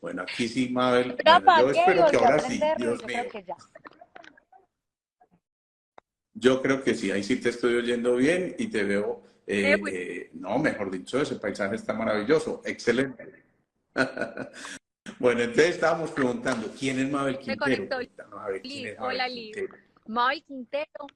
Bueno, aquí sí, Mabel. Pero Bueno, yo apagué y espero que volví a ahora sí, aprenderlo y Dios yo creo mío. que ya. Yo creo que sí, ahí sí te estoy oyendo bien y te veo, Pues, no, mejor dicho, ese paisaje está maravilloso, excelente. Bueno, entonces estábamos preguntando, ¿quién es Mabel me Quintero? conectó Cuéntanos, a ver, ¿quién Liz. es Mabel Hola Liz. Quintero? Mabel Quintero,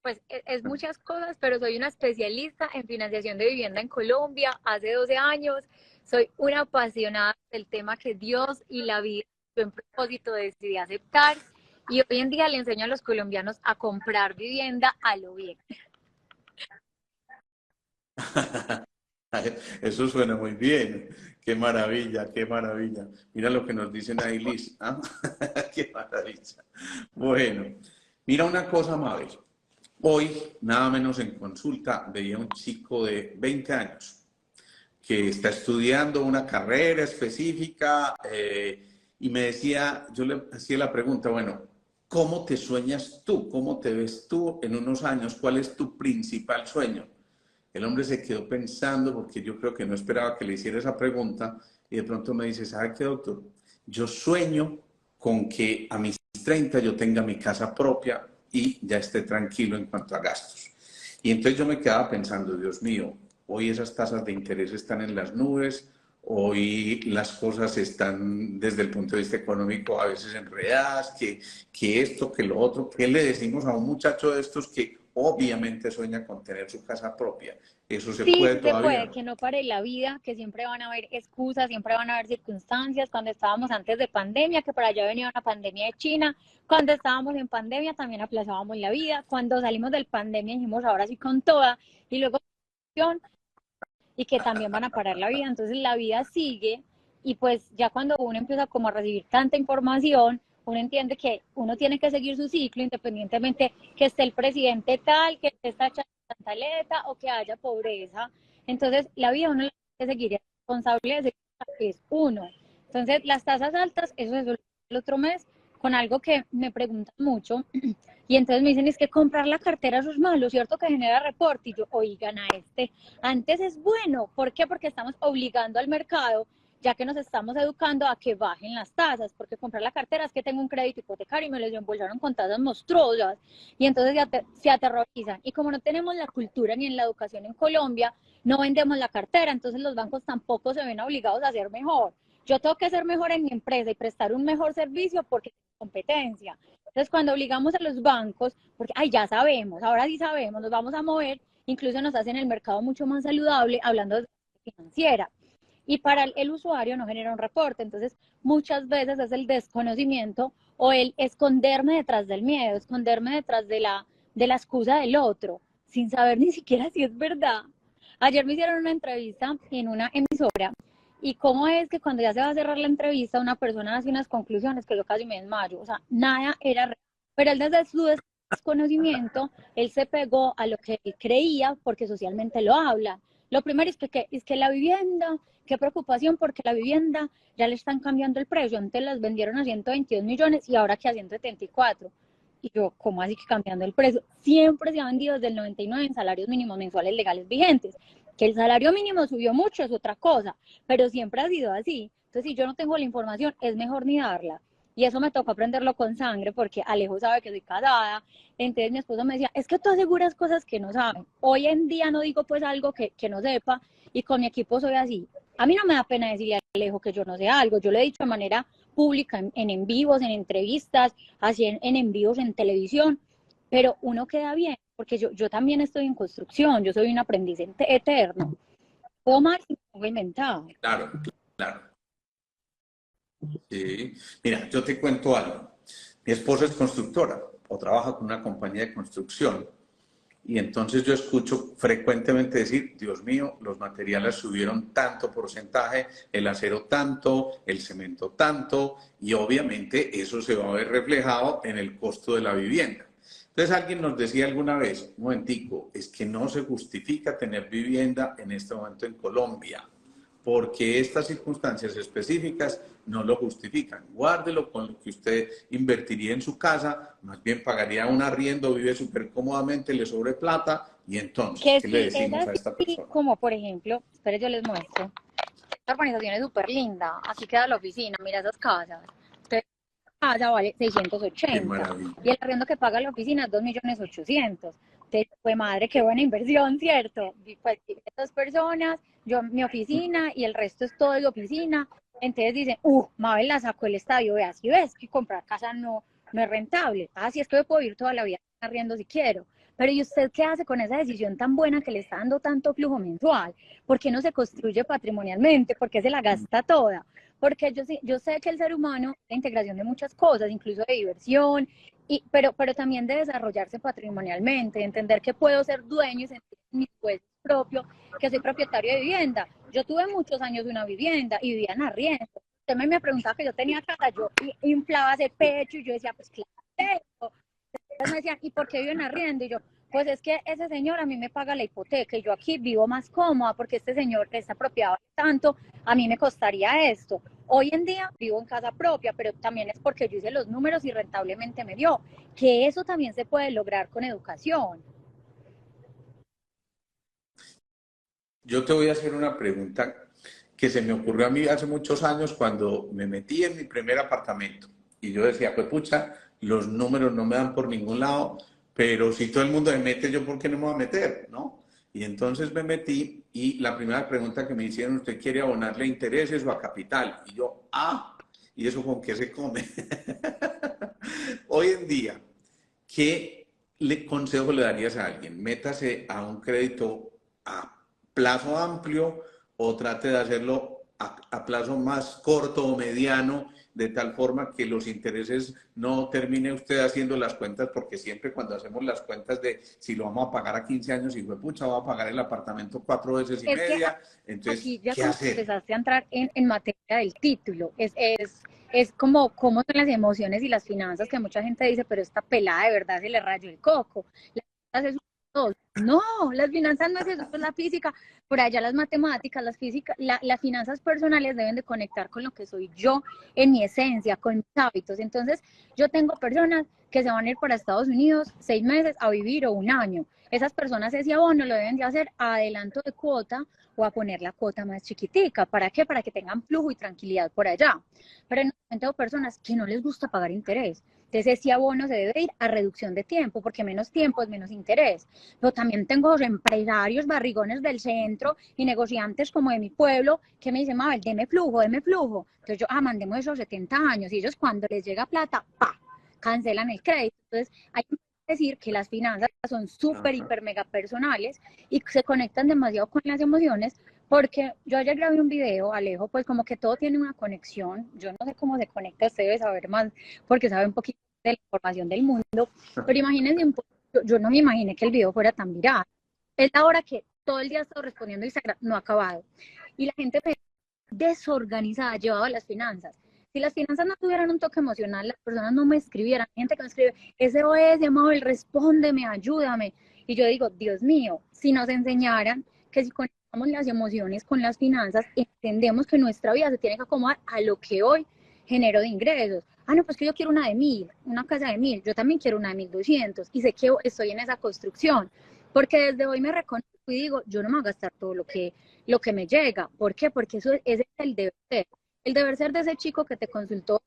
pues es muchas cosas, pero soy una especialista en financiación de vivienda en Colombia hace 12 años. Soy una apasionada del tema que Dios y la vida, en propósito, decidí aceptar. Y hoy en día le enseño a los colombianos a comprar vivienda a lo bien. Eso suena muy bien. Qué maravilla, qué maravilla. Mira lo que nos dicen ahí, Liz. ¿Ah? Qué maravilla. Bueno, mira una cosa, Mabel. Hoy, nada menos en consulta, veía un chico de 20 años que está estudiando una carrera específica y me decía, yo le hacía la pregunta, bueno, ¿cómo te sueñas tú? ¿Cómo te ves tú en unos años? ¿Cuál es tu principal sueño? El hombre se quedó pensando porque yo creo que no esperaba que le hiciera esa pregunta y de pronto me dice, ¿sabe qué, doctor? Yo sueño con que a mis 30 yo tenga mi casa propia y ya esté tranquilo en cuanto a gastos. Y entonces yo me quedaba pensando, Dios mío, hoy esas tasas de interés están en las nubes, hoy las cosas están desde el punto de vista económico a veces enredadas, que esto, que lo otro. ¿Qué le decimos a un muchacho de estos que obviamente sueña con tener su casa propia? ¿Eso se Sí, puede sí se puede, todavía? que no pare la vida, que siempre van a haber excusas, siempre van a haber circunstancias. Cuando estábamos antes de pandemia, que por allá venía una pandemia de China, cuando estábamos en pandemia también aplazábamos la vida, cuando salimos del pandemia dijimos ahora sí con toda, y luego y que también van a parar la vida. Entonces la vida sigue y pues ya cuando uno empieza como a recibir tanta información, uno entiende que uno tiene que seguir su ciclo independientemente que esté el presidente tal, que esté esta chantaleta o que haya pobreza. Entonces la vida uno la tiene que seguir, es responsable de es uno. Entonces las tasas altas, eso es el otro mes, con algo que me preguntan mucho, y entonces me dicen, es que comprar la cartera eso es malo, ¿cierto? Que genera reporte. Y yo, oigan, antes es bueno. ¿Por qué? Porque estamos obligando al mercado, ya que nos estamos educando a que bajen las tasas, porque comprar la cartera es que tengo un crédito hipotecario y me lo embolsaron con tasas monstruosas, y entonces se aterrorizan. Y como no tenemos la cultura ni en la educación en Colombia, no vendemos la cartera, entonces los bancos tampoco se ven obligados a ser mejor. Yo tengo que ser mejor en mi empresa y prestar un mejor servicio porque hay competencia. Entonces, cuando obligamos a los bancos, porque, ay, ya sabemos, ahora sí sabemos, nos vamos a mover, incluso nos hacen el mercado mucho más saludable, hablando de financiera. Y para el usuario no genera un reporte. Entonces, muchas veces es el desconocimiento o el esconderme detrás del miedo, esconderme detrás de la excusa del otro, sin saber ni siquiera si es verdad. Ayer me hicieron una entrevista en una emisora y cómo es que cuando ya se va a cerrar la entrevista una persona hace unas conclusiones que yo casi me desmayo, o sea, nada era real. Pero él desde su desconocimiento, él se pegó a lo que él creía porque socialmente lo habla. Lo primero es que la vivienda, qué preocupación porque la vivienda ya le están cambiando el precio, antes las vendieron a 122 millones y ahora que a 174. Y yo, ¿cómo así que cambiando el precio? Siempre se ha vendido desde el 99 en salarios mínimos mensuales legales vigentes. Que el salario mínimo subió mucho es otra cosa, pero siempre ha sido así. Entonces, si yo no tengo la información, es mejor ni darla. Y eso me tocó aprenderlo con sangre porque Alejo sabe que soy casada. Entonces mi esposo me decía, es que tú aseguras cosas que no saben. Hoy en día no digo pues algo que no sepa y con mi equipo soy así. A mí no me da pena decirle a Alejo que yo no sé algo. Yo le he dicho de manera pública, en vivos, en entrevistas, así en envíos en televisión, pero uno queda bien, porque yo también estoy en construcción, yo soy un aprendiz eterno. Puedo más y puedo inventar. Claro, claro. Sí. Mira, yo te cuento algo. Mi esposa es constructora o trabaja con una compañía de construcción. Y entonces yo escucho frecuentemente decir, Dios mío, los materiales subieron tanto porcentaje, el acero tanto, el cemento tanto, y obviamente eso se va a ver reflejado en el costo de la vivienda. Entonces alguien nos decía alguna vez, un momentico, es que no se justifica tener vivienda en este momento en Colombia, porque estas circunstancias específicas no lo justifican. Guárdelo con lo que usted invertiría en su casa, más bien pagaría un arriendo, vive súper cómodamente, le sobre plata, y entonces, Que ¿qué le si es decimos a esta así, persona? como por ejemplo, espere, yo les muestro. esta urbanización es súper linda, aquí queda la oficina, mira esas casas. Entonces, la casa vale Qué 680 y maravilla. el arriendo que paga la oficina es 2.800.000. Entonces, pues madre, qué buena inversión, ¿cierto? Y pues estas personas, yo mi oficina y el resto es todo de oficina. Entonces dicen, Mabel la sacó el estadio, vea, si ves que comprar casa no es rentable. Ah, sí, es que yo puedo vivir toda la vida arriendo si quiero. Pero ¿y usted qué hace con esa decisión tan buena que le está dando tanto flujo mensual? ¿Por qué no se construye patrimonialmente? ¿Por qué se la gasta toda? Porque yo sé que el ser humano es la integración de muchas cosas, incluso de diversión, pero también de desarrollarse patrimonialmente, de entender que puedo ser dueño y sentir mis jueces propio, que soy propietario de vivienda. Yo tuve muchos años de una vivienda y vivía en arriendo. Usted me preguntaba que yo tenía casa, yo inflaba ese pecho y yo decía, pues claro. Entonces me decían, ¿y por qué viven arriendo? Y yo, pues es que ese señor a mí me paga la hipoteca y yo aquí vivo más cómoda porque este señor, esta propiedad vale tanto, a mí me costaría esto. Hoy en día vivo en casa propia, pero también es porque yo hice los números y rentablemente me dio, que eso también se puede lograr con educación. Yo te voy a hacer una pregunta que se me ocurrió a mí hace muchos años cuando me metí en mi primer apartamento. Y yo decía, pues pucha, los números no me dan por ningún lado, pero si todo el mundo me mete, ¿yo por qué no me voy a meter? ¿No? Y entonces me metí y la primera pregunta que me hicieron, ¿usted quiere abonarle a intereses o a capital? Y yo, ¿y eso con qué se come? Hoy en día, ¿qué consejo le darías a alguien? Métase a un crédito a plazo amplio o trate de hacerlo a plazo más corto o mediano, de tal forma que los intereses no termine usted haciendo las cuentas, porque siempre cuando hacemos las cuentas de si lo vamos a pagar a 15 años, y fue pucha, va a pagar el apartamento 4 veces y media, Aquí entonces, ya ¿qué cuando hacer? empezaste a entrar en materia del título, es como cómo son las emociones y las finanzas que mucha gente dice, pero esta pelada de verdad se le rayó el coco. Las finanzas es todo. No, las finanzas no es eso, es la física. Por allá las matemáticas, las finanzas personales deben de conectar con lo que soy yo en mi esencia, con mis hábitos. Entonces, yo tengo personas que se van a ir para Estados Unidos 6 meses a vivir o un año. Esas personas ese abono lo deben de hacer a adelanto de cuota o a poner la cuota más chiquitica. ¿Para qué? Para que tengan flujo y tranquilidad por allá. Pero en tengo personas que no les gusta pagar interés. Entonces ese abono se debe ir a reducción de tiempo, porque menos tiempo es menos interés. Pero también tengo los empresarios barrigones del centro y negociantes como de mi pueblo que me dicen, Mabel, deme flujo, deme flujo. Entonces yo, mandemos esos 70 años. Y ellos cuando les llega plata, ¡pa!, cancelan el crédito. Entonces hay que decir que las finanzas son súper, Ajá. hiper, mega personales y se conectan demasiado con las emociones, porque yo ayer grabé un video, Alejo, pues como que todo tiene una conexión. Yo no sé cómo se conecta, usted debe saber más porque sabe un poquito de la información del mundo, pero imagínense un poco, yo no me imaginé que el video fuera tan viral. Es la hora que todo el día he estado respondiendo Instagram, no ha acabado. Y la gente me desorganizada llevaba las finanzas. Si las finanzas no tuvieran un toque emocional, las personas no me escribieran. Hay gente que me escribe, SOS, Mabel, respóndeme, ayúdame. Y yo digo, Dios mío, si nos enseñaran que si conectamos las emociones con las finanzas, entendemos que nuestra vida se tiene que acomodar a lo que hoy genero de ingresos. No, pues que yo quiero una de 1.000, una casa de 1.000, yo también quiero una de 1.200 y sé que estoy en esa construcción, porque desde hoy me reconozco y digo, yo no me voy a gastar todo lo que me llega. ¿Por qué? Porque ese es el deber ser. El deber ser de ese chico que te consultó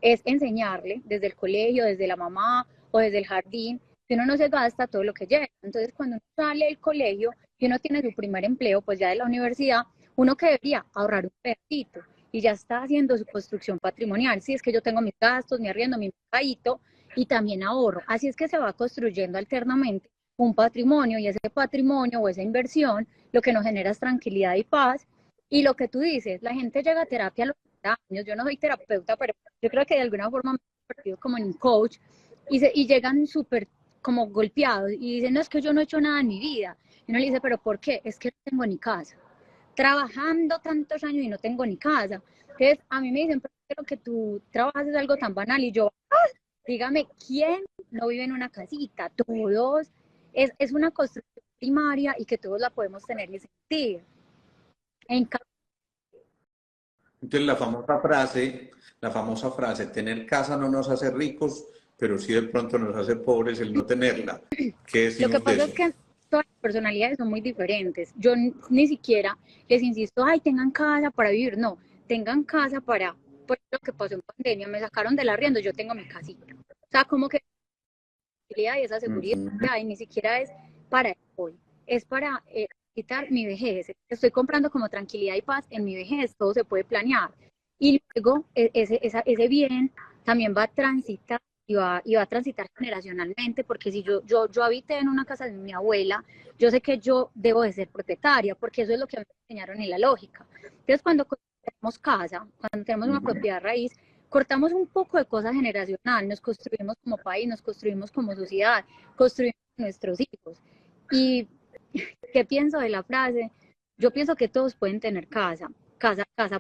es enseñarle desde el colegio, desde la mamá o desde el jardín, que uno no se gasta todo lo que llega. Entonces, cuando uno sale del colegio y uno tiene su primer empleo, pues ya de la universidad, uno que debería ahorrar un pedacito y ya está haciendo su construcción patrimonial. Si es que yo tengo mis gastos, mi arriendo, mi mercadito y también ahorro. Así es que se va construyendo alternamente un patrimonio y ese patrimonio o esa inversión lo que nos genera es tranquilidad y paz. Y lo que tú dices, la gente llega a terapia a los 30 años. Yo no soy terapeuta, pero yo creo que de alguna forma me he convertido como en un coach y llegan súper como golpeados y dicen, no, es que yo no he hecho nada en mi vida. Y uno le dice, pero ¿por qué? Es que no tengo ni casa. Trabajando tantos años y no tengo ni casa. Entonces, a mí me dicen, pero que tú trabajas es algo tan banal. Y yo, dígame, ¿quién no vive en una casita? Todos. Es una construcción primaria y que todos la podemos tener y sentir. En Entonces la famosa frase, tener casa no nos hace ricos, pero sí de pronto nos hace pobres el no tenerla. ¿Qué Lo que decimos de pasa eso? es que todas las personalidades son muy diferentes. Yo ni siquiera les insisto, ay, tengan casa para vivir, no, tengan casa para, por lo que pasó en pandemia, me sacaron del arriendo, yo tengo mi casita. O sea, como que y esa seguridad, y ni siquiera es para hoy, es para quitar mi vejez. Estoy comprando como tranquilidad y paz en mi vejez, todo se puede planear. Y luego ese bien también va a transitar y va a transitar generacionalmente, porque si yo habité en una casa de mi abuela, yo sé que yo debo de ser propietaria, porque eso es lo que me enseñaron en la lógica. Entonces, cuando tenemos casa, cuando tenemos una propiedad raíz, cortamos un poco de cosa generacional, nos construimos como país, nos construimos como sociedad, construimos nuestros hijos. ¿Y qué pienso de la frase? Yo pienso que todos pueden tener casa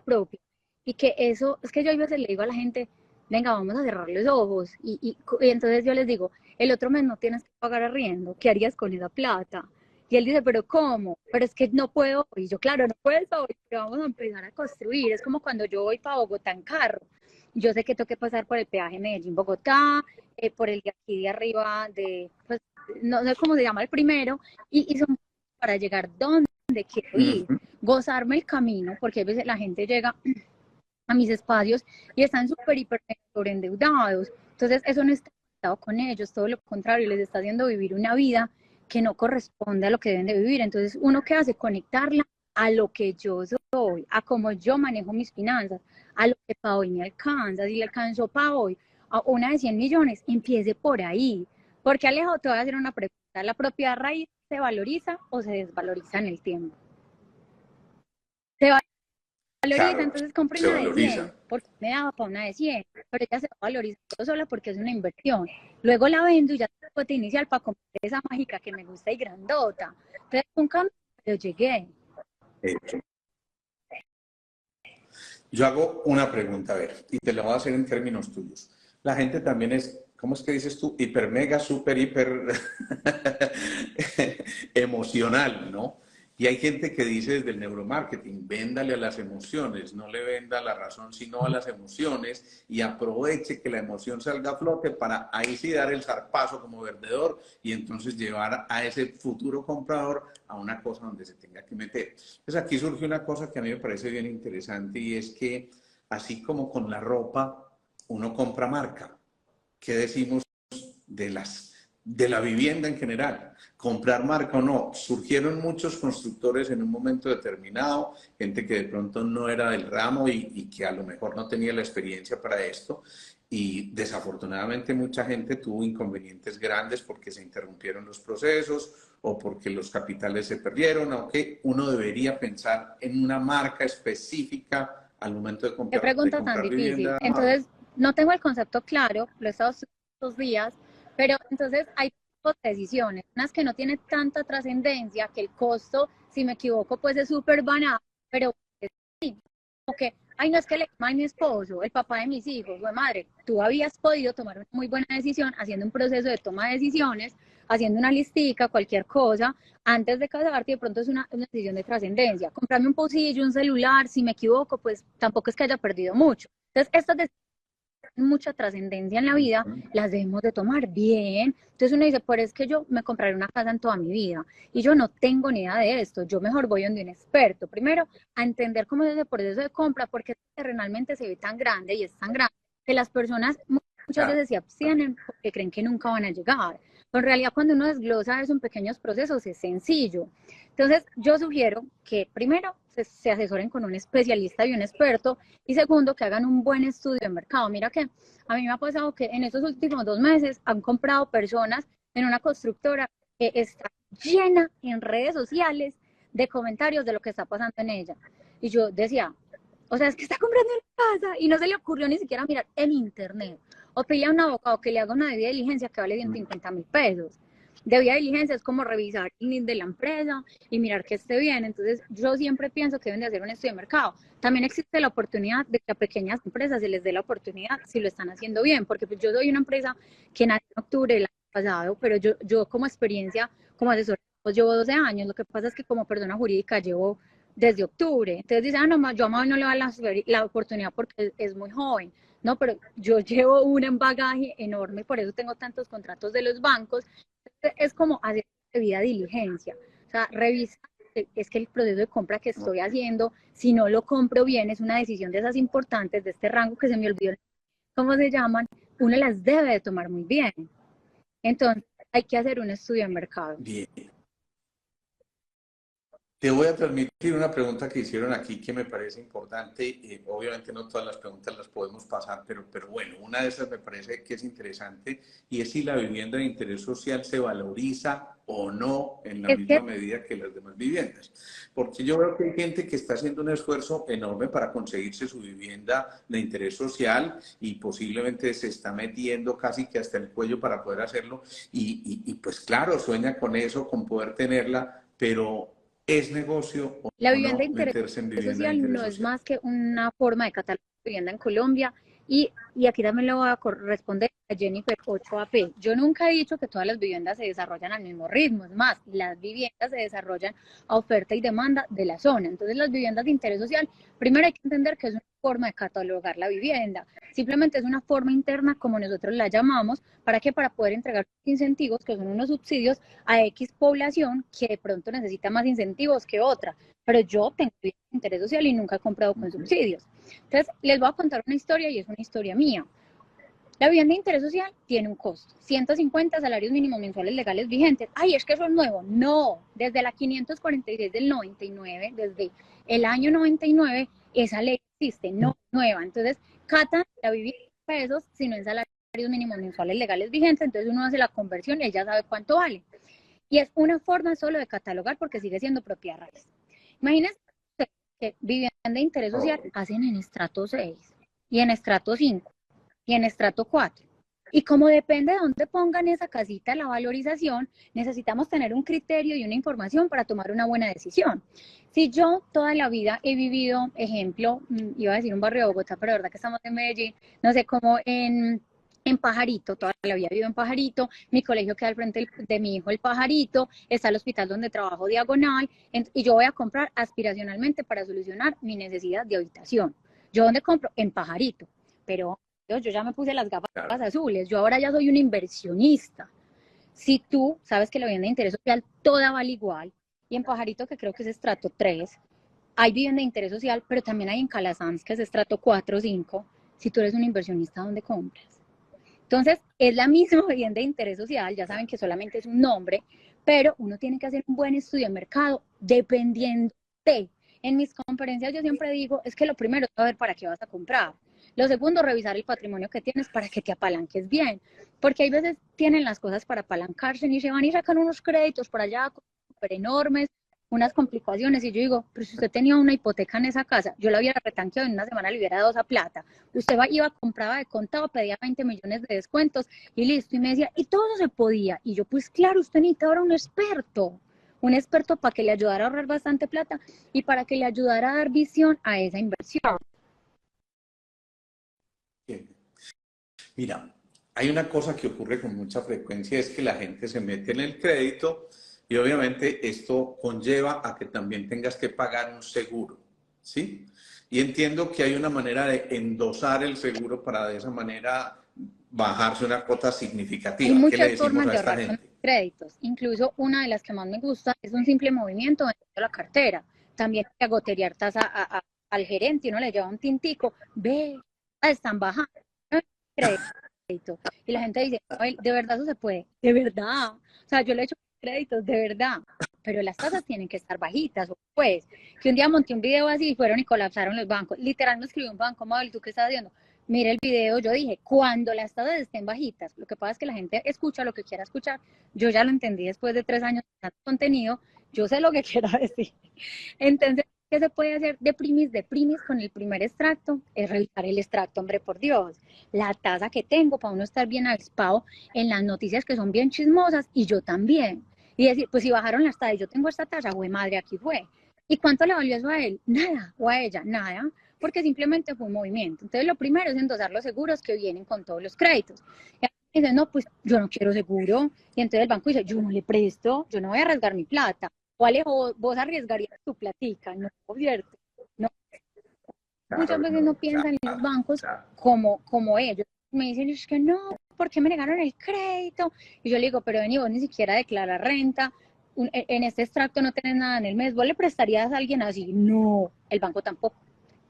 propia. Y que eso, es que yo a veces le digo a la gente, venga, vamos a cerrar los ojos. Y entonces yo les digo, el otro mes no tienes que pagar arriendo, ¿qué harías con esa plata? Y él dice, pero ¿cómo? Pero es que no puedo. Y yo, claro, no puedes hoy, pero vamos a empezar a construir. Es como cuando yo voy para Bogotá en carro. Yo sé que tengo que pasar por el peaje Medellín-Bogotá, por el de aquí de arriba, pues, no sé cómo se llama el primero, y son para llegar donde quiero ir, gozarme el camino, porque a veces la gente llega a mis espacios y están súper, hiper, endeudados. Entonces, eso no está conectado con ellos, todo lo contrario, les está haciendo vivir una vida que no corresponde a lo que deben de vivir. Entonces, ¿uno qué hace? Conectarla a lo que yo soy, a cómo yo manejo mis finanzas, a lo que para hoy me alcanza. Si le alcanzó para hoy a una de 100 millones, empiece por ahí. Porque Alejo, te voy a hacer una pregunta. ¿La propiedad raíz se valoriza o se desvaloriza en el tiempo? Se valoriza, Claro, entonces compré se una de valoriza. 100, porque me daba para una de 100, pero ella se va valorizando sola porque es una inversión. Luego la vendo y ya tengo cuota inicial para comprar esa mágica que me gusta y grandota. Entonces, un cambio, pero llegué. Hecho. Yo hago una pregunta, a ver, y te la voy a hacer en términos tuyos. La gente también es, ¿cómo es que dices tú? Hiper, mega, super, hiper emocional, ¿no? Y hay gente que dice desde el neuromarketing, véndale a las emociones, no le venda a la razón, sino a las emociones y aproveche que la emoción salga a flote para ahí sí dar el zarpazo como vendedor y entonces llevar a ese futuro comprador a una cosa donde se tenga que meter. Entonces aquí surge una cosa que a mí me parece bien interesante y es que así como con la ropa, uno compra marca. ¿Qué decimos de la vivienda en general? Comprar marca o no. Surgieron muchos constructores en un momento determinado, gente que de pronto no era del ramo y que a lo mejor no tenía la experiencia para esto. Y desafortunadamente mucha gente tuvo inconvenientes grandes porque se interrumpieron los procesos o porque los capitales se perdieron, aunque uno debería pensar en una marca específica al momento Qué de pregunta tan comprar difícil. vivienda, Mabe. Entonces, no tengo el concepto claro, lo he estado estos días, pero entonces hay dos decisiones. Unas que no tienen tanta trascendencia, que el costo, si me equivoco, pues es súper banal, pero sí, como que, ay, no es que le llama a mi esposo, el papá de mis hijos, güey, madre, tú habías podido tomar una muy buena decisión haciendo un proceso de toma de decisiones, haciendo una listica, cualquier cosa, antes de casarte, de pronto es una decisión de trascendencia. Comprarme un pocillo, un celular, si me equivoco, pues tampoco es que haya perdido mucho. Entonces, estas decisiones mucha trascendencia en la vida, las debemos de tomar bien. Entonces uno dice, pues es que yo me compraré una casa en toda mi vida y yo no tengo ni idea de esto, yo mejor voy donde un experto, primero a entender cómo es ese proceso de compra, porque realmente se ve tan grande y es tan grande que las personas muchas Claro. veces se abstienen porque creen que nunca van a llegar. Pero en realidad cuando uno desglosa eso en pequeños procesos es sencillo. Entonces yo sugiero que primero se asesoren con un especialista y un experto y segundo, que hagan un buen estudio de mercado. Mira que a mí me ha pasado que en estos últimos 2 meses han comprado personas en una constructora que está llena en redes sociales de comentarios de lo que está pasando en ella. Y yo decía, o sea, es que está comprando en casa y no se le ocurrió ni siquiera mirar en internet. O pedir a un abogado que le haga una debida diligencia que vale 150.000 pesos. Debida diligencia es como revisar el NID de la empresa y mirar que esté bien. Entonces, yo siempre pienso que deben de hacer un estudio de mercado. También existe la oportunidad de que a pequeñas empresas se les dé la oportunidad si lo están haciendo bien, porque pues yo soy una empresa que nació en octubre del año pasado, pero yo como experiencia, como asesor, pues llevo 12 años. Lo que pasa es que como persona jurídica llevo desde octubre. Entonces dicen, ah, no, yo a Maui no le voy a dar la oportunidad porque es muy joven. No, pero yo llevo un bagaje enorme, por eso tengo tantos contratos de los bancos. Es como hacer debida diligencia. O sea, revisar, es que el proceso de compra que estoy haciendo, si no lo compro bien, es una decisión de esas importantes, de este rango que se me olvidó cómo se llaman, uno las debe de tomar muy bien. Entonces, hay que hacer un estudio de mercado. Bien. Te voy a permitir una pregunta que hicieron aquí que me parece importante. Obviamente no todas las preguntas las podemos pasar, pero bueno, una de esas me parece que es interesante y es si la vivienda de interés social se valoriza o no en la Es que misma medida que las demás viviendas. Porque yo veo que hay gente que está haciendo un esfuerzo enorme para conseguirse su vivienda de interés social y posiblemente se está metiendo casi que hasta el cuello para poder hacerlo y pues claro, sueña con eso, con poder tenerla, pero ¿es negocio la o vivienda de no interés meterse en vivienda de social interés no es social? más que una forma de catalogar vivienda en Colombia y aquí también le voy a responder a Jennifer 8AP. Yo nunca he dicho que todas las viviendas se desarrollan al mismo ritmo, es más, las viviendas se desarrollan a oferta y demanda de la zona. Entonces las viviendas de interés social, primero hay que entender que es una forma de catalogar la vivienda, simplemente es una forma interna como nosotros la llamamos, ¿para qué? Para poder entregar incentivos, que son unos subsidios a X población que de pronto necesita más incentivos que otra, pero yo tengo interés social y nunca he comprado con subsidios. Entonces, les voy a contar una historia y es una historia mía. La vivienda de interés social tiene un costo, 150 salarios mínimos mensuales legales vigentes. Ay, es que eso es nuevo. No, desde la 546 del 99, desde el año 99, esa ley existe, no nueva. Entonces, Cata la vivienda en pesos, si no en salarios mínimos mensuales legales vigentes, entonces uno hace la conversión y ella sabe cuánto vale. Y es una forma solo de catalogar porque sigue siendo propiedad raíz. Imagínense que vivienda de interés social hacen en estrato 6 y en estrato 5 y en estrato 4. Y como depende de dónde pongan esa casita, la valorización, necesitamos tener un criterio y una información para tomar una buena decisión. Si yo toda la vida he vivido, ejemplo, iba a decir un barrio de Bogotá, pero la verdad que estamos en Medellín, no sé, como en Pajarito, toda la vida he vivido en Pajarito, mi colegio queda al frente de mi hijo el Pajarito, está el hospital donde trabajo diagonal, y yo voy a comprar aspiracionalmente para solucionar mi necesidad de habitación. ¿Yo dónde compro? En Pajarito, pero yo ya me puse las gafas Claro. azules, yo ahora ya soy un inversionista. Si tú sabes que la vivienda de interés social toda vale igual, y en Pajarito, que creo que es estrato 3, hay vivienda de interés social, pero también hay en Calasanz, que es estrato 4 o 5. Si tú eres un inversionista, ¿dónde compras? Entonces, es la misma vivienda de interés social, ya saben que solamente es un nombre, pero uno tiene que hacer un buen estudio de mercado dependiendo de. En mis conferencias yo siempre digo, es que lo primero es saber para qué vas a comprar. Lo segundo, revisar el patrimonio que tienes para que te apalanques bien, porque hay veces tienen las cosas para apalancarse y se van y sacan unos créditos por allá súper enormes, unas complicaciones, y yo digo, pero si usted tenía una hipoteca en esa casa, yo la hubiera retanqueado en una semana, le hubiera dado esa plata. Usted iba, compraba de contado, pedía 20 millones de descuentos y listo, y me decía, y todo se podía. Y yo, pues claro, usted necesita ahora un experto para que le ayudara a ahorrar bastante plata y para que le ayudara a dar visión a esa inversión. Bien. Mira, hay una cosa que ocurre con mucha frecuencia, es que la gente se mete en el crédito y obviamente esto conlleva a que también tengas que pagar un seguro, ¿sí? Y entiendo que hay una manera de endosar el seguro para de esa manera bajarse una cuota Hay significativa. ¿Qué le muchas decimos formas a de esta ahorrar con gente? créditos. Incluso una de las que más me gusta es un simple movimiento dentro de la cartera. También hay que agotear tasa al gerente y uno le lleva un tintico, ve, están bajando crédito. Y la gente dice, de verdad eso se puede, de verdad. O sea, yo le he hecho créditos, de verdad. Pero las tasas tienen que estar bajitas. Pues, que un día monté un video así y fueron y colapsaron los bancos. Literal me escribió un banco, Mabel, ¿tú qué estás haciendo? Mira el video, yo dije, cuando las tasas estén bajitas, lo que pasa es que la gente escucha lo que quiera escuchar, yo ya lo entendí después de 3 años de contenido, yo sé lo que quiero decir. Entonces, ¿qué se puede hacer de primis con el primer extracto? Es revisar el extracto, hombre, por Dios. La tasa que tengo para uno estar bien avispado en las noticias que son bien chismosas y yo también. Y decir, pues si bajaron las tasas, yo tengo esta tasa, güey, madre, aquí fue. ¿Y cuánto le valió eso a él? Nada, o a ella, nada, porque simplemente fue un movimiento. Entonces, lo primero es endosar los seguros que vienen con todos los créditos. Y dicen, no, pues yo no quiero seguro. Y entonces el banco dice, yo no le presto, yo no voy a arriesgar mi plata. O Alejo, vos arriesgarías tu platica, no, cierto. No, muchas Claro, veces no no, piensan en los claro, bancos claro. como ellos. Me dicen, es que no, ¿por qué me negaron el crédito? Y yo le digo, pero vení, vos ni siquiera declaras renta, en este extracto no tenés nada en el mes, ¿vos le prestarías a alguien así? No, el banco tampoco.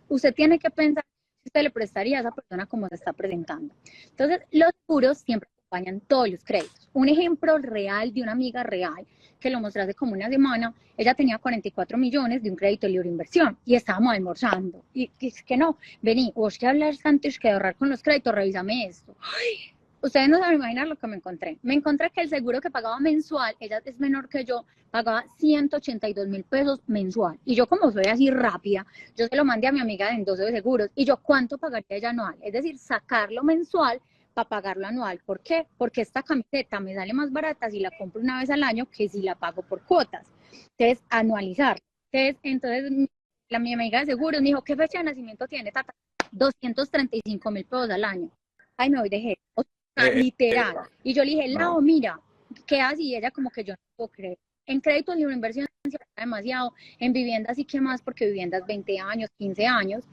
Usted tiene que pensar si usted le prestaría a esa persona como se está presentando. Entonces, los seguros siempre acompañan todos los créditos. Un ejemplo real de una amiga real que lo mostré hace como una semana, ella tenía 44 millones de un crédito libre de inversión y estábamos almorzando. Y es que no, vení, vos que hablas antes que ahorrar con los créditos, revísame esto. Ustedes no saben imaginar lo que me encontré. Me encontré que el seguro que pagaba mensual, ella es menor que yo, pagaba 182.000 pesos mensual. Y yo como soy así rápida, yo se lo mandé a mi amiga de Endoso de Seguros. Y yo, ¿cuánto pagaría ella anual? Es decir, sacarlo mensual para pagarlo anual. ¿Por qué? Porque esta camiseta me sale más barata si la compro una vez al año que si la pago por cuotas. Entonces, anualizar. Entonces mi amiga de seguros me dijo, ¿qué fecha de nacimiento tiene, tata? 235.000 pesos al año. Ay, me voy de jefe. Literal. Y yo le dije, Lau, No, mira, ¿qué haces? Y ella como que yo no puedo creer. En créditos de una inversión se gasta demasiado, en viviendas sí que más, porque viviendas 20 años, 15 años.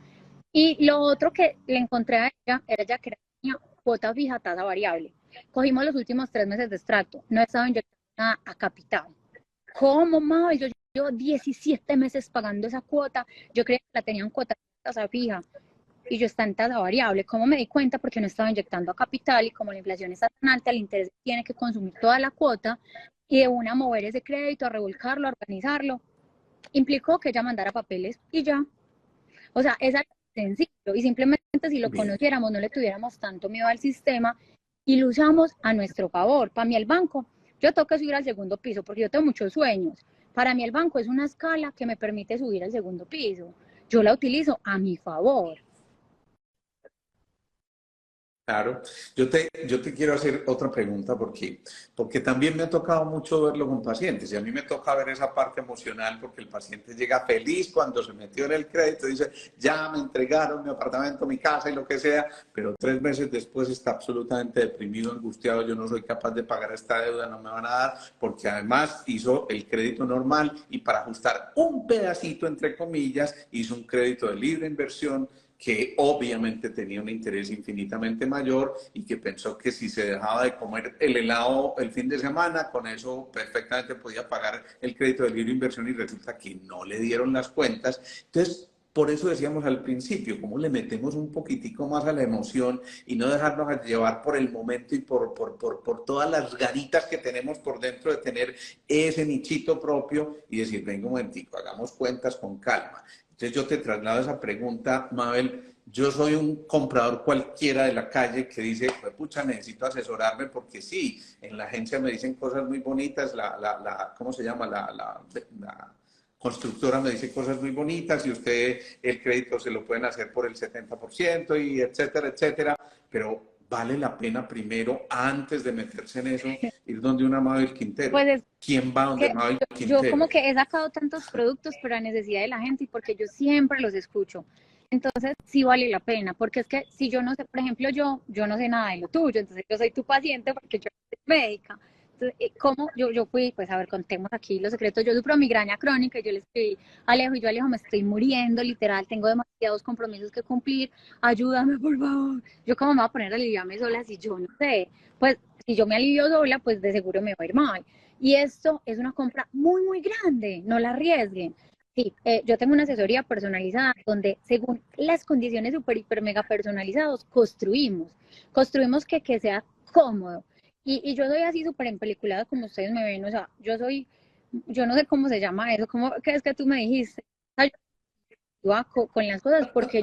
Y lo otro que le encontré a ella era ya que tenía cuota fija, tasa variable. Cogimos los últimos 3 meses de extracto, no he estado inyectando nada a capital. ¿Cómo, Mabel? Yo llevo 17 meses pagando esa cuota, yo creía que la tenían cuota tasa fija y yo está en tasa variable. ¿Cómo me di cuenta? Porque no estaba inyectando a capital y como la inflación está tan alta, el interés tiene que consumir toda la cuota y de una mover ese crédito, a revolcarlo, a organizarlo, implicó que ella mandara papeles y ya. O sea, es algo sencillo y simplemente si lo bien. conociéramos, no le tuviéramos tanto miedo al sistema y lo usamos a nuestro favor. Para mí el banco, yo tengo que subir al segundo piso porque yo tengo muchos sueños. Para mí el banco es una escala que me permite subir al segundo piso. Yo la utilizo a mi favor. Claro, yo te quiero hacer otra pregunta porque también me ha tocado mucho verlo con pacientes y a mí me toca ver esa parte emocional porque el paciente llega feliz cuando se metió en el crédito, dice, ya me entregaron mi apartamento, mi casa y lo que sea, pero 3 meses después está absolutamente deprimido, angustiado, yo no soy capaz de pagar esta deuda, no me van a dar porque además hizo el crédito normal y para ajustar un pedacito, entre comillas, hizo un crédito de libre inversión que obviamente tenía un interés infinitamente mayor y que pensó que si se dejaba de comer el helado el fin de semana, con eso perfectamente podía pagar el crédito de libre inversión y resulta que no le dieron las cuentas. Entonces, por eso decíamos al principio, cómo le metemos un poquitico más a la emoción y no dejarnos llevar por el momento y por todas las ganitas que tenemos por dentro de tener ese nichito propio y decir, venga un momentico, hagamos cuentas con calma. Entonces yo te traslado esa pregunta, Mabel. Yo soy un comprador cualquiera de la calle que dice, pues pucha, necesito asesorarme porque sí, en la agencia me dicen cosas muy bonitas, ¿cómo se llama? La constructora me dice cosas muy bonitas y usted el crédito se lo pueden hacer por el 70% y etcétera, etcétera, pero vale la pena primero, antes de meterse en eso, ir donde una Mabel Quintero. Pues es ¿Quién va donde que Mabel yo Quintero? como que he sacado tantos productos por la necesidad de la gente y porque yo siempre los escucho. Entonces sí vale la pena, porque es que si yo no sé, por ejemplo, yo no sé nada de lo tuyo, entonces yo soy tu paciente porque yo soy médica. Entonces, ¿cómo? Yo fui, pues a ver, contemos aquí los secretos. Yo sufro migraña crónica y yo le escribí a Alejo y yo, Alejo, me estoy muriendo, literal, tengo demasiados compromisos que cumplir, ayúdame, por favor. Yo cómo me voy a poner a aliviarme sola si yo no sé. Pues si yo me alivio sola, pues de seguro me va a ir mal. Y esto es una compra muy, muy grande, no la arriesguen. Sí, yo tengo una asesoría personalizada donde según las condiciones super, hiper, mega personalizados, construimos que sea cómodo. Y yo soy así súper empeliculada como ustedes me ven, o sea, yo no sé cómo se llama eso, ¿cómo que es que tú me dijiste? Con las cosas porque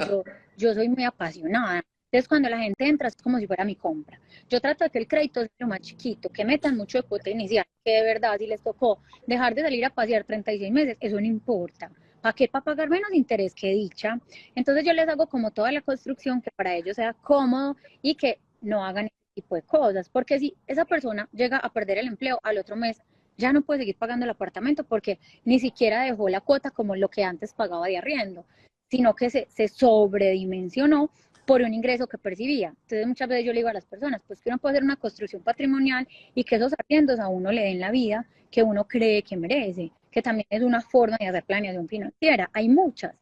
yo soy muy apasionada. Entonces, cuando la gente entra, es como si fuera mi compra. Yo trato de que el crédito sea lo más chiquito, que metan mucho de cuota inicial, que de verdad, si les tocó dejar de salir a pasear 36 meses, eso no importa. ¿Para qué? Para pagar menos interés que dicha. Entonces, yo les hago como toda la construcción que para ellos sea cómodo y que no hagan ese tipo de cosas. Porque si esa persona llega a perder el empleo al otro mes, ya no puede seguir pagando el apartamento porque ni siquiera dejó la cuota como lo que antes pagaba de arriendo, sino que se sobredimensionó por un ingreso que percibía. Entonces muchas veces yo le digo a las personas, pues que uno puede hacer una construcción patrimonial y que esos arriendos a uno le den la vida que uno cree que merece, que también es una forma de hacer planeación financiera. Hay muchas.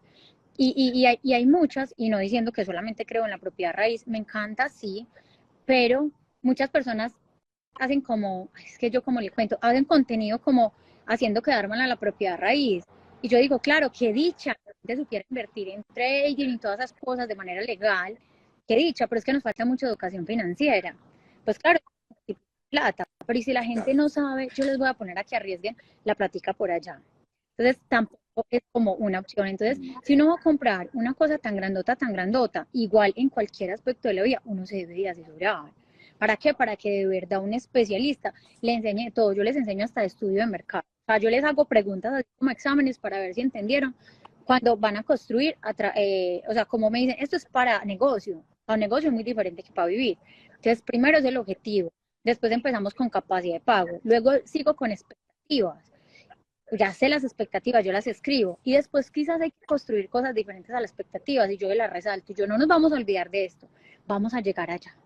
Y hay muchas, y no diciendo que solamente creo en la propiedad raíz, me encanta, sí, pero muchas personas hacen como, es que yo como le cuento, hacen contenido como haciendo quedar mal a la propiedad raíz. Y yo digo, claro, qué dicha, de supiera invertir en trading y todas esas cosas de manera legal, qué dicha, pero es que nos falta mucha educación financiera. Pues claro, plata, pero y si la gente no sabe, yo les voy a poner a que arriesguen la plática por allá. Entonces tampoco es como una opción. Entonces, si uno va a comprar una cosa tan grandota, igual en cualquier aspecto de la vida, uno se debe de asesorar. ¿Para qué? Para que de verdad un especialista le enseñe todo. Yo les enseño hasta de estudio de mercado. O sea, yo les hago preguntas así como exámenes para ver si entendieron. Cuando van a construir, o sea, como me dicen, esto es para negocio. Para un negocio es muy diferente que para vivir. Entonces, primero es el objetivo. Después empezamos con capacidad de pago. Luego sigo con expectativas. Ya sé las expectativas, yo las escribo. Y después quizás hay que construir cosas diferentes a las expectativas y yo las resalto. Y yo no nos vamos a olvidar de esto. Vamos a llegar allá,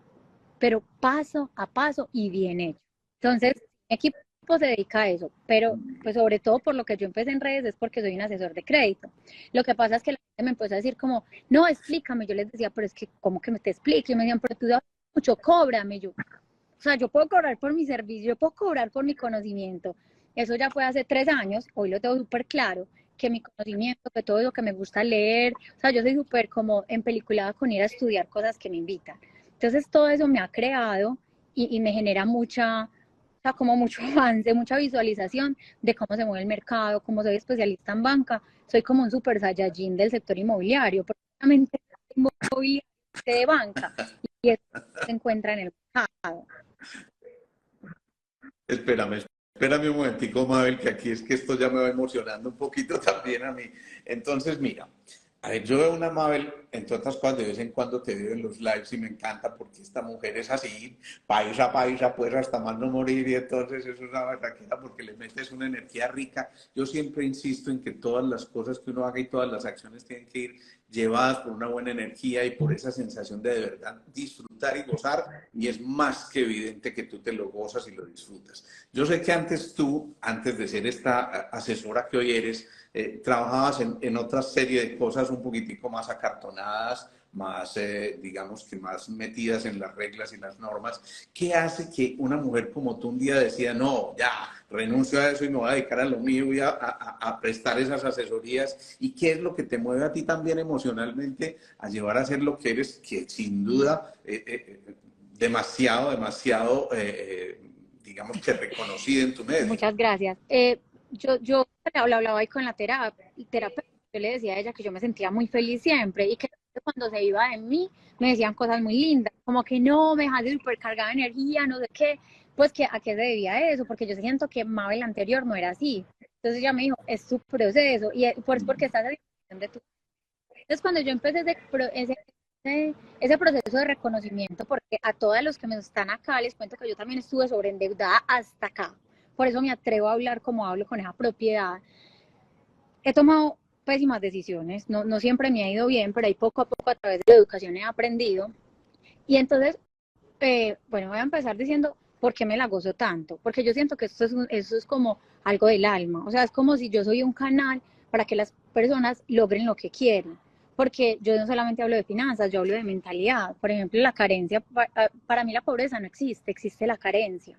pero paso a paso y bien hecho. Entonces, mi equipo se dedica a eso, pero pues sobre todo por lo que yo empecé en redes es porque soy un asesor de crédito. Lo que pasa es que la gente me empezó a decir como, no, explícame. Yo les decía, pero es que, ¿cómo que me te explique? Y me decían, pero tú das mucho, cóbrame. Yo, o sea, yo puedo cobrar por mi servicio, yo puedo cobrar por mi conocimiento. Eso ya fue hace 3 años, hoy lo tengo súper claro, que mi conocimiento, que todo lo que me gusta leer, o sea, yo soy súper como empeliculada con ir a estudiar cosas que me invitan. Entonces todo eso me ha creado y me genera mucha, o sea, como mucho avance, mucha visualización de cómo se mueve el mercado, como soy especialista en banca, soy como un super saiyajin del sector inmobiliario, porque realmente inmobiliario de banca y eso se encuentra en el mercado. Espérame, espérame un momentico, Mabel, que aquí es que esto ya me va emocionando un poquito también a mí. Entonces, mira, a ver, yo veo una Mabel, entre otras cosas, de vez en cuando te veo en los lives y me encanta porque esta mujer es así, paisa, pues hasta más no morir, y entonces eso es una barraquera porque le metes una energía rica. Yo siempre insisto en que todas las cosas que uno haga y todas las acciones tienen que ir llevadas por una buena energía y por esa sensación de verdad disfrutar y gozar, y es más que evidente que tú te lo gozas y lo disfrutas. Yo sé que antes tú, antes de ser esta asesora que hoy eres, trabajabas en otra serie de cosas un poquitico más acartonadas, más, digamos que más metidas en las reglas y las normas. ¿Qué hace que una mujer como tú un día decida, no, ya, renuncio a eso y me voy a dedicar a lo mío, voy a prestar esas asesorías? ¿Y qué es lo que te mueve a ti también emocionalmente a llevar a ser lo que eres, que sin duda digamos que reconocida en tu medio? Muchas gracias. Yo lo hablaba ahí con la terapeuta, yo le decía a ella que yo me sentía muy feliz siempre y que cuando se iba de mí me decían cosas muy lindas, como que no, me dejaste súper cargada de energía, no sé qué, pues que a qué se debía eso, porque yo siento que Mabel anterior no era así. Entonces ella me dijo, es su proceso y es porque estás en disposición de tu. Entonces cuando yo empecé ese proceso de reconocimiento, porque a todos los que me están acá les cuento que yo también estuve sobreendeudada hasta acá, por eso me atrevo a hablar como hablo con esa propiedad. He tomado pésimas decisiones, no siempre me ha ido bien, pero ahí poco a poco a través de la educación he aprendido. Y entonces, bueno, voy a empezar diciendo por qué me la gozo tanto, porque yo siento que eso es como algo del alma, o sea, es como si yo soy un canal para que las personas logren lo que quieren, porque yo no solamente hablo de finanzas, yo hablo de mentalidad. Por ejemplo, la carencia, para mí la pobreza no existe, existe la carencia.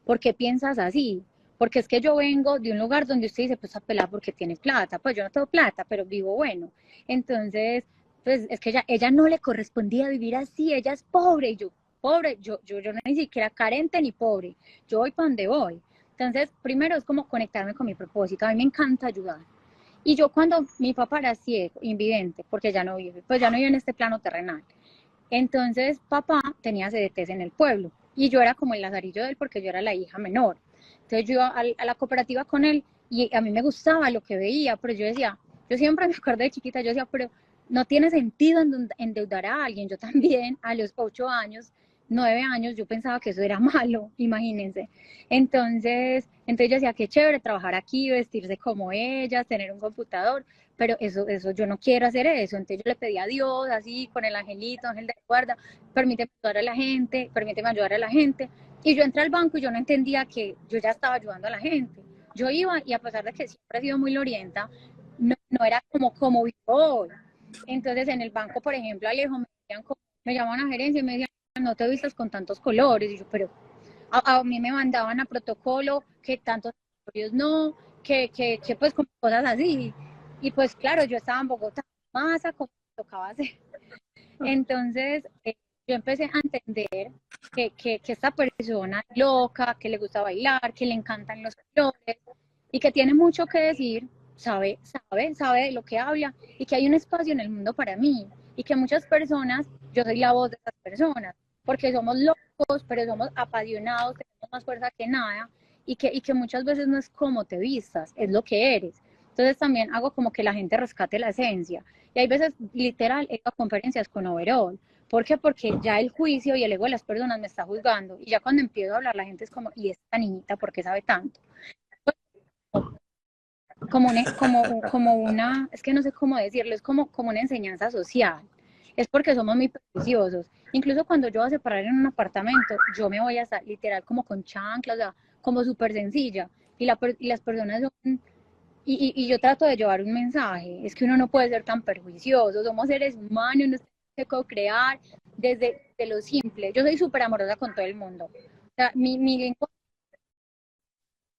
¿Por qué piensas así? Porque es que yo vengo de un lugar donde usted dice, pues apelada porque tiene plata, pues yo no tengo plata, pero vivo bueno. Entonces, pues es que ella no le correspondía vivir así, ella es pobre, y yo, pobre, yo no ni siquiera carente ni pobre, yo voy para donde voy. Entonces, primero es como conectarme con mi propósito, a mí me encanta ayudar. Y yo cuando mi papá era ciego, invidente, porque ya no vive, pues ya no vive en este plano terrenal. Entonces papá tenía CDTs en el pueblo y yo era como el lazarillo de él porque yo era la hija menor. Entonces yo iba a la cooperativa con él y a mí me gustaba lo que veía, pero yo decía, yo siempre me acuerdo de chiquita, yo decía, pero no tiene sentido endeudar a alguien. Yo también a los 8 años, 9 años, yo pensaba que eso era malo, imagínense. Entonces yo decía, qué chévere trabajar aquí, vestirse como ellas, tener un computador, pero eso yo no quiero hacer eso. Entonces yo le pedí a Dios, así, con el angelito, ángel de la guarda, permíteme ayudar a la gente. Y yo entré al banco y yo no entendía que yo ya estaba ayudando a la gente. Yo iba y a pesar de que siempre he sido muy lorienta, no era como vivo hoy. Entonces en el banco, por ejemplo, Alejo, me llamaban a gerencia y me decían, no te vistas con tantos colores. Y yo, pero a mí me mandaban a protocolo que tantos colores no, que pues como cosas así. Y pues claro, yo estaba en Bogotá, masa como tocaba hacer. Entonces, yo empecé a entender que esta persona es loca, que le gusta bailar, que le encantan los colores y que tiene mucho que decir, sabe de lo que habla y que hay un espacio en el mundo para mí y que muchas personas, yo soy la voz de esas personas, porque somos locos, pero somos apasionados, tenemos más fuerza que nada y que muchas veces no es cómo te vistas, es lo que eres. Entonces también hago como que la gente rescate la esencia. Y hay veces, literal, he ido a conferencias con overall. ¿Por qué? Porque ya el juicio y el ego de las personas me está juzgando. Y ya cuando empiezo a hablar, la gente es como, ¿y esta niñita por qué sabe tanto? Como una, es que no sé cómo decirlo, es como una enseñanza social. Es porque somos muy prejuiciosos. Incluso cuando yo voy a separar en un apartamento, yo me voy a estar literal como con chanclas, o sea, como súper sencilla. Y las personas son y yo trato de llevar un mensaje, es que uno no puede ser tan perjuicioso, somos seres humanos, nos tenemos que co-crear desde de lo simple. Yo soy súper amorosa con todo el mundo. O sea, mi lengua...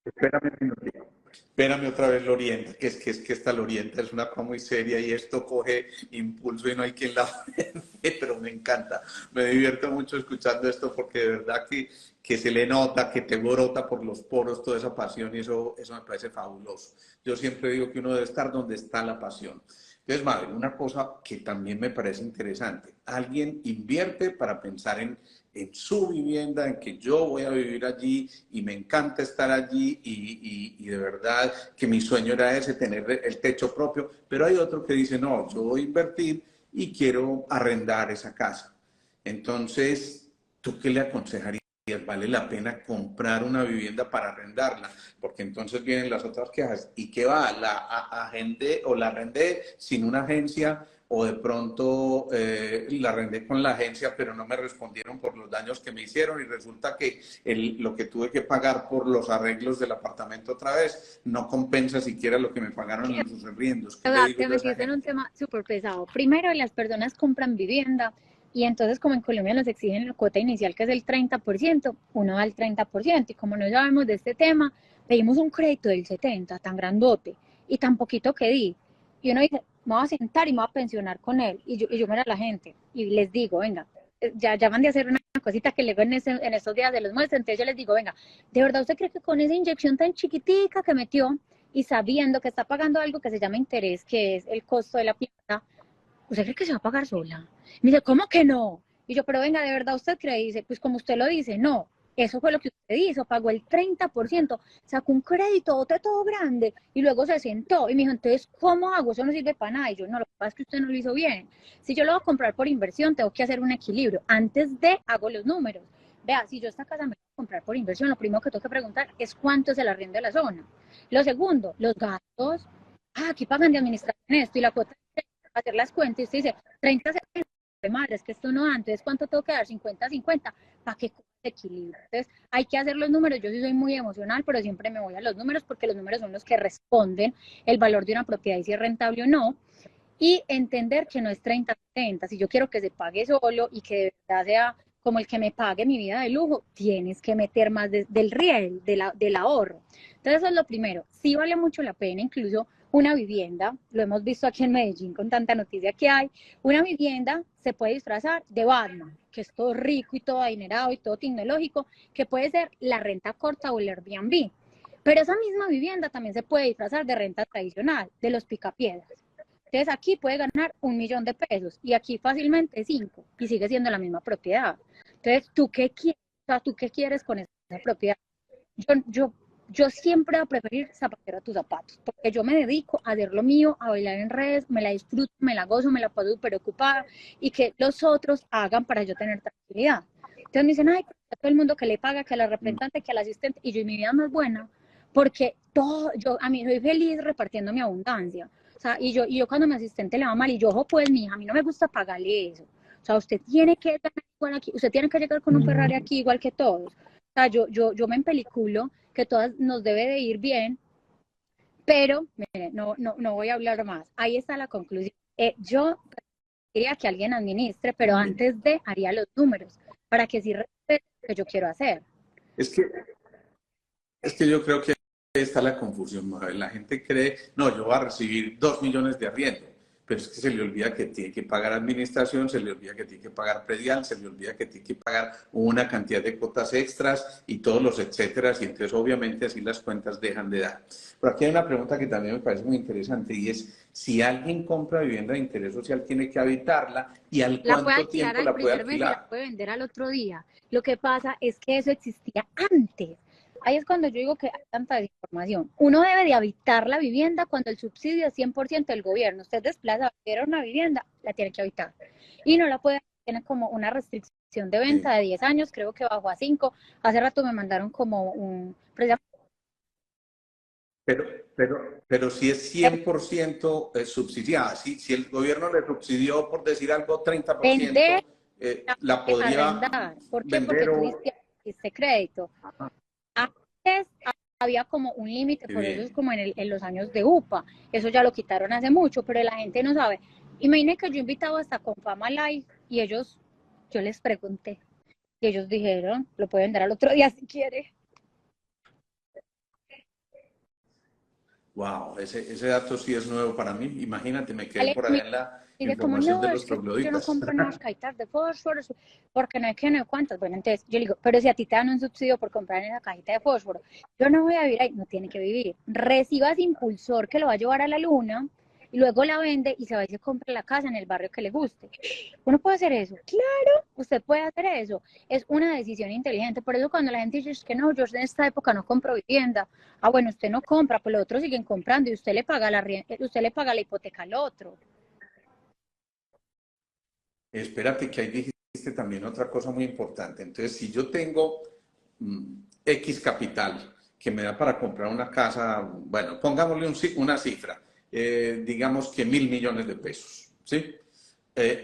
Espérame un minutito. Espérame otra vez, Lorienta, que esta Lorienta es una cosa muy seria y esto coge impulso y no hay quien la frene, pero me encanta. Me divierto mucho escuchando esto porque de verdad que se le nota, que te brota por los poros toda esa pasión y eso me parece fabuloso. Yo siempre digo que uno debe estar donde está la pasión. Entonces, madre, una cosa que también me parece interesante. Alguien invierte para pensar en su vivienda, en que yo voy a vivir allí y me encanta estar allí y de verdad que mi sueño era ese, tener el techo propio, pero hay otro que dice, no, yo voy a invertir y quiero arrendar esa casa. Entonces, ¿tú qué le aconsejarías? ¿Vale la pena comprar una vivienda para arrendarla? Porque entonces vienen las otras quejas. ¿Y qué va? ¿La agendé o la arrendé sin una agencia? O de pronto la arrendé con la agencia, pero no me respondieron por los daños que me hicieron y resulta que lo que tuve que pagar por los arreglos del apartamento otra vez no compensa siquiera lo que me pagaron en sus arriendos. ¿Qué le digo Te yo a esa metiste en un gente? tema súper pesado. Primero, las personas compran vivienda y entonces como en Colombia nos exigen la cuota inicial que es el 30%, uno da el 30% y como no sabemos de este tema, pedimos un crédito del 70%, tan grandote y tan poquito que di. Y uno dice, me voy a sentar y me voy a pensionar con él. Y yo miro a la gente y les digo, venga, ya van de hacer una cosita que luego en estos días de los muestros, entonces yo les digo, venga, ¿de verdad usted cree que con esa inyección tan chiquitica que metió y sabiendo que está pagando algo que se llama interés, que es el costo de la plata, ¿usted cree que se va a pagar sola? Me dice, ¿cómo que no? Y yo, pero venga, ¿de verdad usted cree? Y dice, pues como usted lo dice, no. Eso fue lo que usted hizo, pagó el 30%, sacó un crédito, todo grande, y luego se sentó y me dijo, entonces, ¿cómo hago? Eso no sirve para nada. Y yo, no, lo que pasa es que usted no lo hizo bien. Si yo lo voy a comprar por inversión, tengo que hacer un equilibrio. Antes de, hago los números. Vea, si yo esta casa me voy a comprar por inversión, lo primero que tengo que preguntar es cuánto es el arriendo de la zona. Lo segundo, los gastos. Aquí pagan de administración esto y la cuota de hacer las cuentas. Y usted dice, 30 de madre, es que esto no da. Entonces, ¿cuánto tengo que dar? 50-50 para que equilibrio. Entonces, hay que hacer los números. Yo sí soy muy emocional, pero siempre me voy a los números porque los números son los que responden el valor de una propiedad y si es rentable o no. Y entender que no es 30-70. Si yo quiero que se pague solo y que de verdad sea como el que me pague mi vida de lujo, tienes que meter más del riel, del ahorro. Entonces, eso es lo primero. Sí vale mucho la pena, incluso una vivienda, lo hemos visto aquí en Medellín con tanta noticia que hay, una vivienda se puede disfrazar de Batman, que es todo rico y todo adinerado y todo tecnológico, que puede ser la renta corta o el Airbnb. Pero esa misma vivienda también se puede disfrazar de renta tradicional, de los picapiedras. Entonces aquí puede ganar 1 millón de pesos y aquí fácilmente 5 y sigue siendo la misma propiedad. Entonces, ¿tú qué quieres? O sea, ¿tú qué quieres con esa propiedad? Yo, yo, yo siempre voy a preferir zapatero a tus zapatos, porque yo me dedico a hacer lo mío, a bailar en redes, me la disfruto, me la gozo, me la paso súper ocupada y que los otros hagan para yo tener tranquilidad. Entonces me dicen, ay, a todo el mundo que le paga, que a la representante, que al asistente, y yo, mi vida no es buena, porque a mí soy feliz repartiendo mi abundancia. O sea, y yo cuando mi asistente le va mal, y yo, ojo, pues, mi hija, a mí no me gusta pagarle eso. O sea, usted tiene que ganar igual aquí, usted tiene que llegar con un Ferrari aquí igual que todos. O sea, yo me empeliculo que todas nos debe de ir bien, pero mire, no voy a hablar más. Ahí está la conclusión. Yo diría que alguien administre, pero antes de haría los números, para que sí respete lo que yo quiero hacer. Es que, es que yo creo que ahí está la confusión, Mabel. La gente cree, no, yo voy a recibir 2 millones de arriendo, pero es que se le olvida que tiene que pagar administración, se le olvida que tiene que pagar predial, se le olvida que tiene que pagar una cantidad de cuotas extras y todos los etcétera, y entonces obviamente así las cuentas dejan de dar. Pero aquí hay una pregunta que también me parece muy interesante y es, si alguien compra vivienda de interés social, tiene que habitarla y al La puede cuánto alquilar tiempo al la puede primer mes y la alquilar. puede vender al otro día. Lo que pasa es que eso existía antes. Ahí es cuando yo digo que hay tanta desinformación. Uno debe de habitar la vivienda cuando el subsidio es 100% del gobierno. Usted desplaza, quiere una vivienda, la tiene que habitar. Y no la puede, tiene como una restricción de Sí. venta de 10 años, creo que bajó a 5. Hace rato me mandaron como un... Pero, pero si es 100% subsidiada, si el gobierno le subsidió, por decir algo, Vender, 30%, la podría arrendar. ¿Por qué? Porque vender tú o... diste crédito. Antes había como un límite, Qué por eso es bien. como en los años de UPA. Eso ya lo quitaron hace mucho, pero la gente no sabe. Imagínense que yo he invitado hasta con Fama Live y ellos, yo les pregunté, y ellos dijeron, lo pueden vender al otro día si quiere. Wow, ese dato sí es nuevo para mí. Imagínate, me quedé Alex por me allá en la dice como, información de no, los es que yo no trogloditas. compro unas cajitas de fósforo, porque no hay que no hay cuántas. Bueno, entonces yo le digo, pero si a ti te dan un subsidio por comprar esa cajita de fósforo, yo no voy a vivir ahí, no tiene que vivir. Reciba ese impulsor que lo va a llevar a la luna y luego la vende y se va y se compra la casa en el barrio que le guste. Uno puede hacer eso, claro, usted puede hacer eso. Es una decisión inteligente. Por eso cuando la gente dice es que no, yo en esta época no compro vivienda. Ah, bueno, usted no compra, pues los otros siguen comprando y usted le paga la hipoteca al otro. Espérate, que ahí dijiste también otra cosa muy importante. Entonces, si yo tengo X capital que me da para comprar una casa, bueno, pongámosle una cifra, digamos que 1.000 millones de pesos, ¿sí?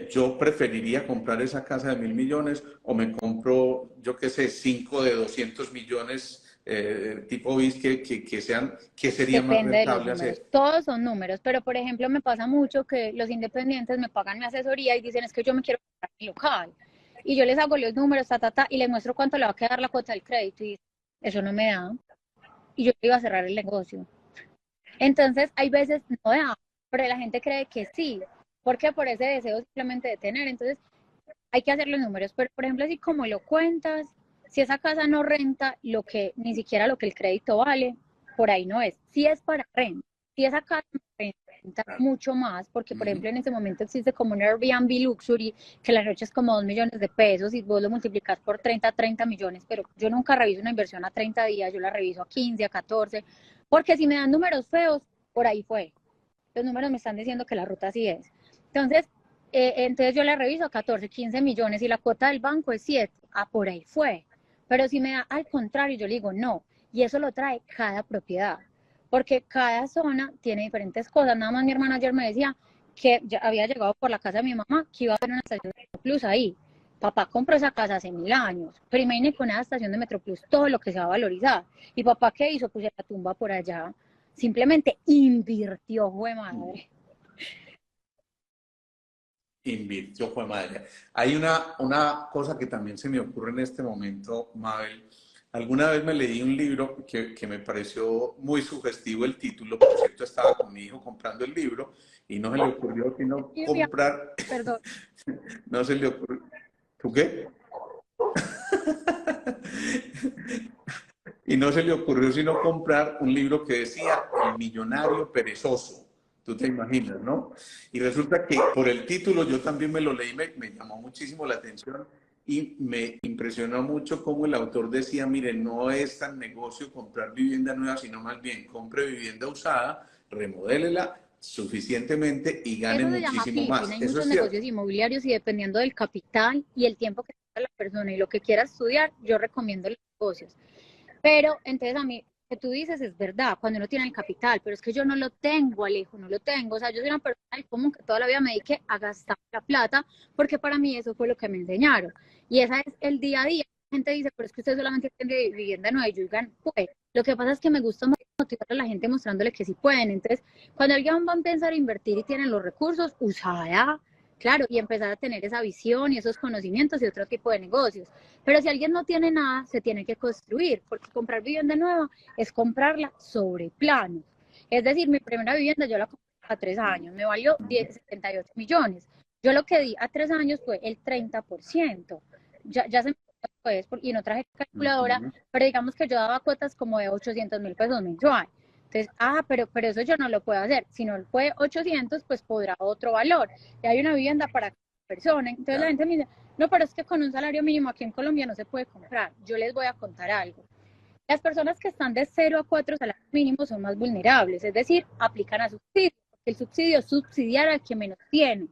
Yo preferiría comprar esa casa de 1.000 millones o me compro, yo qué sé, 5 de 200 millones tipo BIS que sería más Depende de los rentable números. hacer. Todos son números, pero por ejemplo me pasa mucho que los independientes me pagan mi asesoría y dicen es que yo me quiero comprar mi local. Y yo les hago los números, y les muestro cuánto le va a quedar la cuota del crédito y eso no me da. Y yo iba a cerrar el negocio. Entonces hay veces no da, pero la gente cree que sí. Porque por ese deseo simplemente de tener. Entonces hay que hacer los números. Pero por ejemplo, así como lo cuentas, si esa casa no renta lo que, ni siquiera lo que el crédito vale, por ahí no es. Si es para renta, si esa casa renta mucho más, porque por ejemplo en ese momento existe como un Airbnb Luxury, que la noche es como 2 millones de pesos y vos lo multiplicas por 30 millones, pero yo nunca reviso una inversión a 30 días, yo la reviso a 15, a 14, porque si me dan números feos, por ahí fue. Los números me están diciendo que la ruta así es. Entonces yo la reviso a 14, 15 millones y la cuota del banco es 7. Ah, por ahí fue. Pero si me da al contrario, yo le digo no. Y eso lo trae cada propiedad. Porque cada zona tiene diferentes cosas. Nada más mi hermana ayer me decía que ya había llegado por la casa de mi mamá, que iba a haber una estación de Metroplus ahí. Papá compró esa casa hace 1000 años. Pero imagínate con esa estación de Metroplus todo lo que se va a valorizar. ¿Y papá qué hizo? Pues la tumba por allá. Simplemente invirtió, jue madre. Invirtió, fue madre. Hay una cosa que también se me ocurre en este momento, Mabel. Alguna vez me leí un libro que me pareció muy sugestivo el título. Por cierto, estaba con mi hijo comprando el libro y no se le ocurrió sino comprar, Perdón. no se le ocurrió. ¿Tú qué? Y no se le ocurrió sino comprar un libro que decía El millonario perezoso. Tú te imaginas, ¿no? Y resulta que por el título yo también me lo leí, me llamó muchísimo la atención y me impresionó mucho cómo el autor decía, mire, no es tan negocio comprar vivienda nueva, sino más bien compre vivienda usada, remodélela suficientemente y gane Eso se llama muchísimo flipping. más. Hay Eso muchos es cierto. negocios inmobiliarios y dependiendo del capital y el tiempo que tenga la persona y lo que quiera estudiar, yo recomiendo los negocios. Pero entonces a mí, lo que tú dices es verdad, cuando uno tiene el capital, pero es que yo no lo tengo, Alejo, no lo tengo. O sea, yo soy una persona del común que toda la vida me dediqué a gastar la plata, porque para mí eso fue lo que me enseñaron. Y ese es el día a día. La gente dice, pero es que usted solamente tiene vivienda nueva y yo digan, pues, lo que pasa es que me gusta motivar a la gente mostrándole que sí pueden. Entonces, cuando alguien va a empezar a invertir y tiene los recursos, usada, claro, y empezar a tener esa visión y esos conocimientos y otro tipo de negocios. Pero si alguien no tiene nada, se tiene que construir, porque comprar vivienda nueva es comprarla sobre planos. Es decir, mi primera vivienda yo la compré a 3 años, me valió 78 millones. Yo lo que di a 3 años fue el 30%. Ya se me fue después, y no traje calculadora, pero digamos que yo daba cuotas como de 800.000 pesos mensual. Entonces, pero eso yo no lo puedo hacer. Si no fue 800, pues podrá otro valor. Y hay una vivienda para cada persona. Entonces la gente me dice, no, pero es que con un salario mínimo aquí en Colombia no se puede comprar. Yo les voy a contar algo. Las personas que están de 0 a 4 salarios mínimos son más vulnerables, es decir, aplican a subsidio, porque el subsidio es subsidiar al que menos tiene.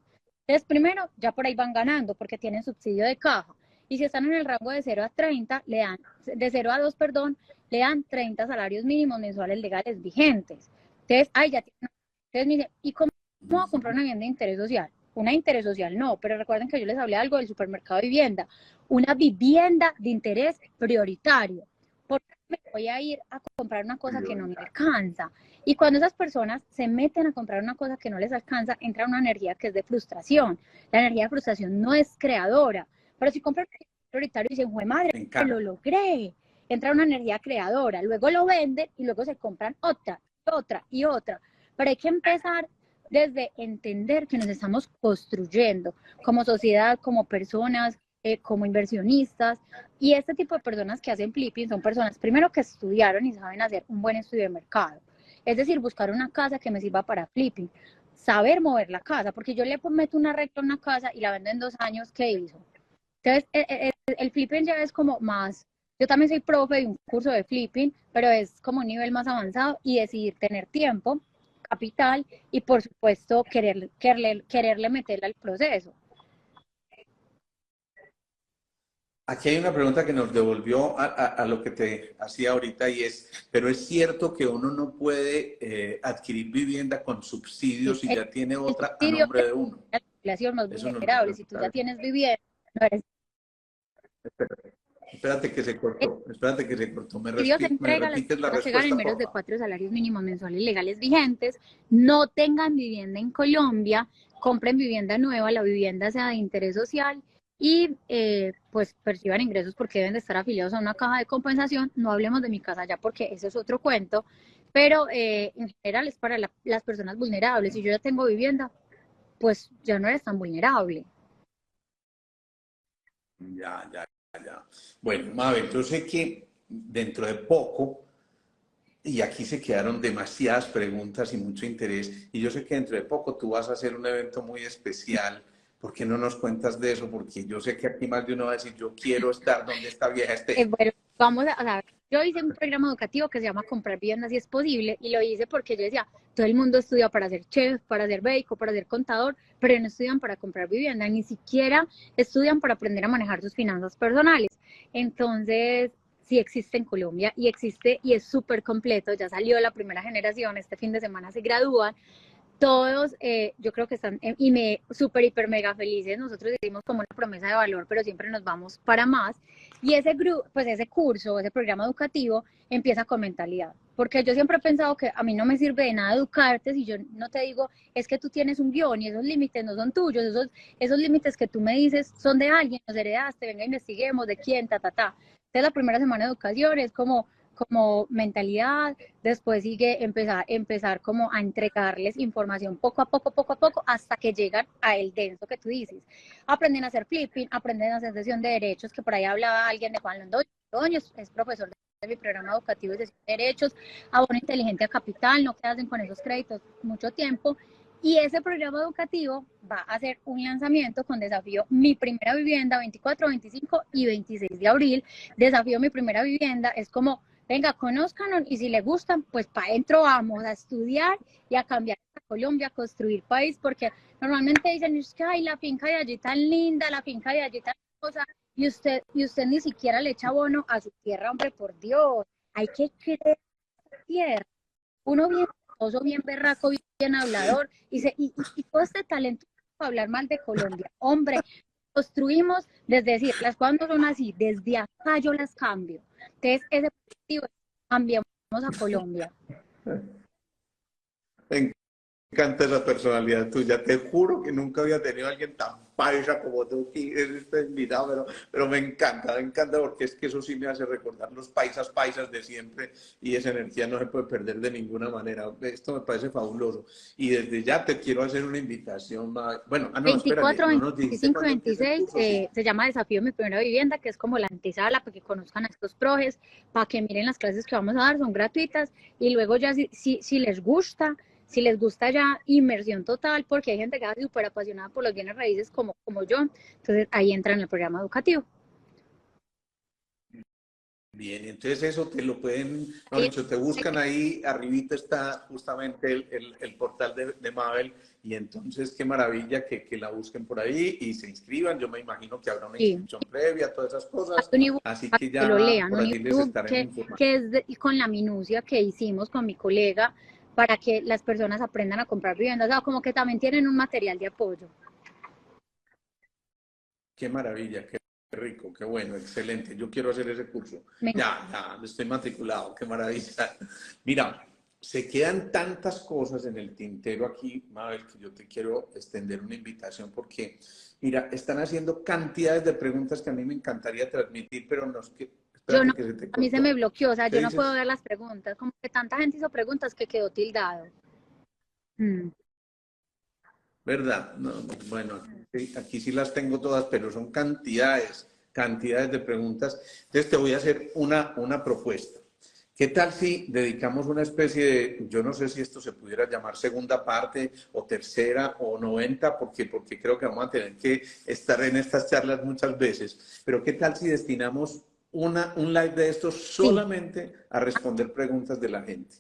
Entonces, primero, ya por ahí van ganando, porque tienen subsidio de caja. Y si están en el rango de 0 a 30, de 0 a 2, perdón, le dan 30 salarios mínimos mensuales legales vigentes. Entonces, ya tienen. Entonces me dicen, ¿y cómo voy a comprar una vivienda de interés social? Una de interés social no, pero recuerden que yo les hablé algo del supermercado de vivienda. Una vivienda de interés prioritario. ¿Por qué me voy a ir a comprar una cosa que no me alcanza? Y cuando esas personas se meten a comprar una cosa que no les alcanza, entra una energía que es de frustración. La energía de frustración no es creadora. Pero si compran un prioritario y dicen, ¡jue madre, lo logré! Entra una energía creadora. Luego lo venden y luego se compran otra, otra y otra. Pero hay que empezar desde entender que nos estamos construyendo como sociedad, como personas, como inversionistas, y este tipo de personas que hacen flipping son personas, primero, que estudiaron y saben hacer un buen estudio de mercado, es decir, buscar una casa que me sirva para flipping, saber mover la casa, porque yo le meto una regla a una casa y la vendo en 2 años, ¿qué hizo? Entonces, el flipping ya es como más, yo también soy profe de un curso de flipping, pero es como un nivel más avanzado y decidir tener tiempo, capital y por supuesto quererle meterle al proceso. Aquí hay una pregunta que nos devolvió a lo que te hacía ahorita y es, pero es cierto que uno no puede adquirir vivienda con subsidios si ya tiene El otra a subsidio nombre de uno. es la población más Eso no vulnerable. Si tú ya tienes vivienda, no eres. Espérate que se cortó, espérate que se cortó. Subsidio se Me entrega a las repites la personas que ganen respuesta, menos de porfa? 4 salarios mínimos mensuales legales vigentes, no tengan vivienda en Colombia, compren vivienda nueva, la vivienda sea de interés social y pues perciban ingresos porque deben de estar afiliados a una caja de compensación. No hablemos de mi casa ya porque eso es otro cuento, pero en general es para las personas vulnerables. Si yo ya tengo vivienda, pues ya no eres tan vulnerable. Ya. Bueno, Mabel, yo sé que dentro de poco, y aquí se quedaron demasiadas preguntas y mucho interés, y yo sé que dentro de poco tú vas a hacer un evento muy especial. ¿Por qué no nos cuentas de eso? Porque yo sé que aquí más de uno va a decir, yo quiero estar donde esta vieja esté. Bueno, ver, yo hice un programa educativo que se llama Comprar Vivienda si es posible, y lo hice porque yo decía, todo el mundo estudia para ser chef, para ser médico, para ser contador, pero no estudian para comprar vivienda, ni siquiera estudian para aprender a manejar sus finanzas personales. Entonces, sí existe en Colombia y existe y es súper completo, ya salió la primera generación, este fin de semana se gradúan, todos yo creo que están y me súper hiper mega felices. Nosotros decimos como una promesa de valor, pero siempre nos vamos para más. Y ese grupo, pues ese curso, ese programa educativo empieza con mentalidad. Porque yo siempre he pensado que a mí no me sirve de nada educarte si yo no te digo, es que tú tienes un guión y esos límites no son tuyos, esos límites que tú me dices son de alguien, los heredaste, venga, investiguemos de quién, ta, ta, ta. Entonces la primera semana de educación es como mentalidad, después sigue empezar como a entregarles información poco a poco, hasta que llegan a el denso que tú dices. Aprenden a hacer flipping, aprenden a hacer sesión de derechos, que por ahí hablaba alguien de Juan Londoño. Londoño es profesor de mi programa educativo de sesión de derechos, abono inteligente a capital, no quedan con esos créditos mucho tiempo. Y ese programa educativo va a hacer un lanzamiento con desafío Mi Primera Vivienda 24, 25 y 26 de abril. Desafío Mi Primera Vivienda es como venga, conózcanos y si le gustan, pues para adentro vamos a estudiar y a cambiar a Colombia, a construir país, porque normalmente dicen, es que ay, la finca de allí tan linda, la finca de allí tan cosa, y usted ni siquiera le echa abono a su tierra, hombre, por Dios, hay que querer la tierra. Uno bien famoso, bien berraco, bien hablador, y todo este talento para hablar mal de Colombia, hombre, construimos desde decir, las cosas no son así, desde acá yo las cambio. Entonces, ese objetivo, cambiamos a Colombia. encanta esa personalidad tuya. Te juro que nunca había tenido a alguien tan paisa como tú aquí en este invitado, pero me encanta porque es que eso sí me hace recordar los paisas de siempre y esa energía no se puede perder de ninguna manera. Esto me parece fabuloso. Y desde ya te quiero hacer una invitación. Bueno, no, espérate, 24, no nos dijiste 25 y cuándo empieza el 26 curso, sí. se llama Desafío Mi Primera Vivienda, que es como la antesala para que conozcan a estos projes, para que miren las clases que vamos a dar, son gratuitas, y luego ya si les gusta, si les gusta ya inmersión total, porque hay gente que es súper apasionada por los bienes raíces como yo, entonces ahí entra en el programa educativo. Bien, entonces eso te lo pueden, no Ahí, dicho, te buscan ahí, arribita está justamente el portal de Mabel y entonces qué maravilla que la busquen por ahí y se inscriban, yo me imagino que habrá una sí, inscripción previa, todas esas hay cosas, un ebook así para que que lo ya lean, por un allí les ebook estaremos informando. que es con la minucia que hicimos con mi colega para que las personas aprendan a comprar viviendas, o sea, como que también tienen un material de apoyo. Qué maravilla, qué rico, qué bueno, excelente. Yo quiero hacer ese curso. Me Ya, estoy matriculado, qué maravilla. Mira, se quedan tantas cosas en el tintero aquí, Mabel, que yo te quiero extender una invitación porque, mira, están haciendo cantidades de preguntas que a mí me encantaría transmitir, pero no es que, Yo no, espérate que se te a mí se me cortó. bloqueó, o sea, ¿Qué yo no puedo dices? ver las preguntas, como que tanta gente hizo preguntas que quedó tildado. Mm. ¿Verdad? No, bueno, aquí sí las tengo todas, pero son cantidades de preguntas. Entonces te voy a hacer una propuesta. ¿Qué tal si dedicamos una especie de, yo no sé si esto se pudiera llamar segunda parte o tercera o 90, porque creo que vamos a tener que estar en estas charlas muchas veces, pero qué tal si destinamos un live de estos Sí, solamente a responder preguntas de la gente?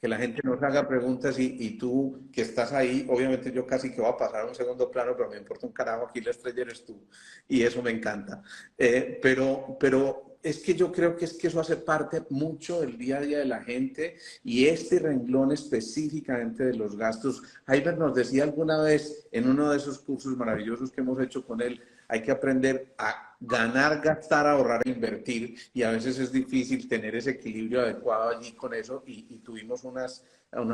Que la gente nos haga preguntas y tú que estás ahí, obviamente yo casi que voy a pasar a un segundo plano, pero me importa un carajo, aquí la estrella eres tú y eso me encanta. Pero es que yo creo que es que eso hace parte mucho del día a día de la gente y este renglón específicamente de los gastos. Jaiber nos decía alguna vez en uno de esos cursos maravillosos que hemos hecho con él, hay que aprender a ganar, gastar, ahorrar e invertir y a veces es difícil tener ese equilibrio adecuado allí con eso y tuvimos unos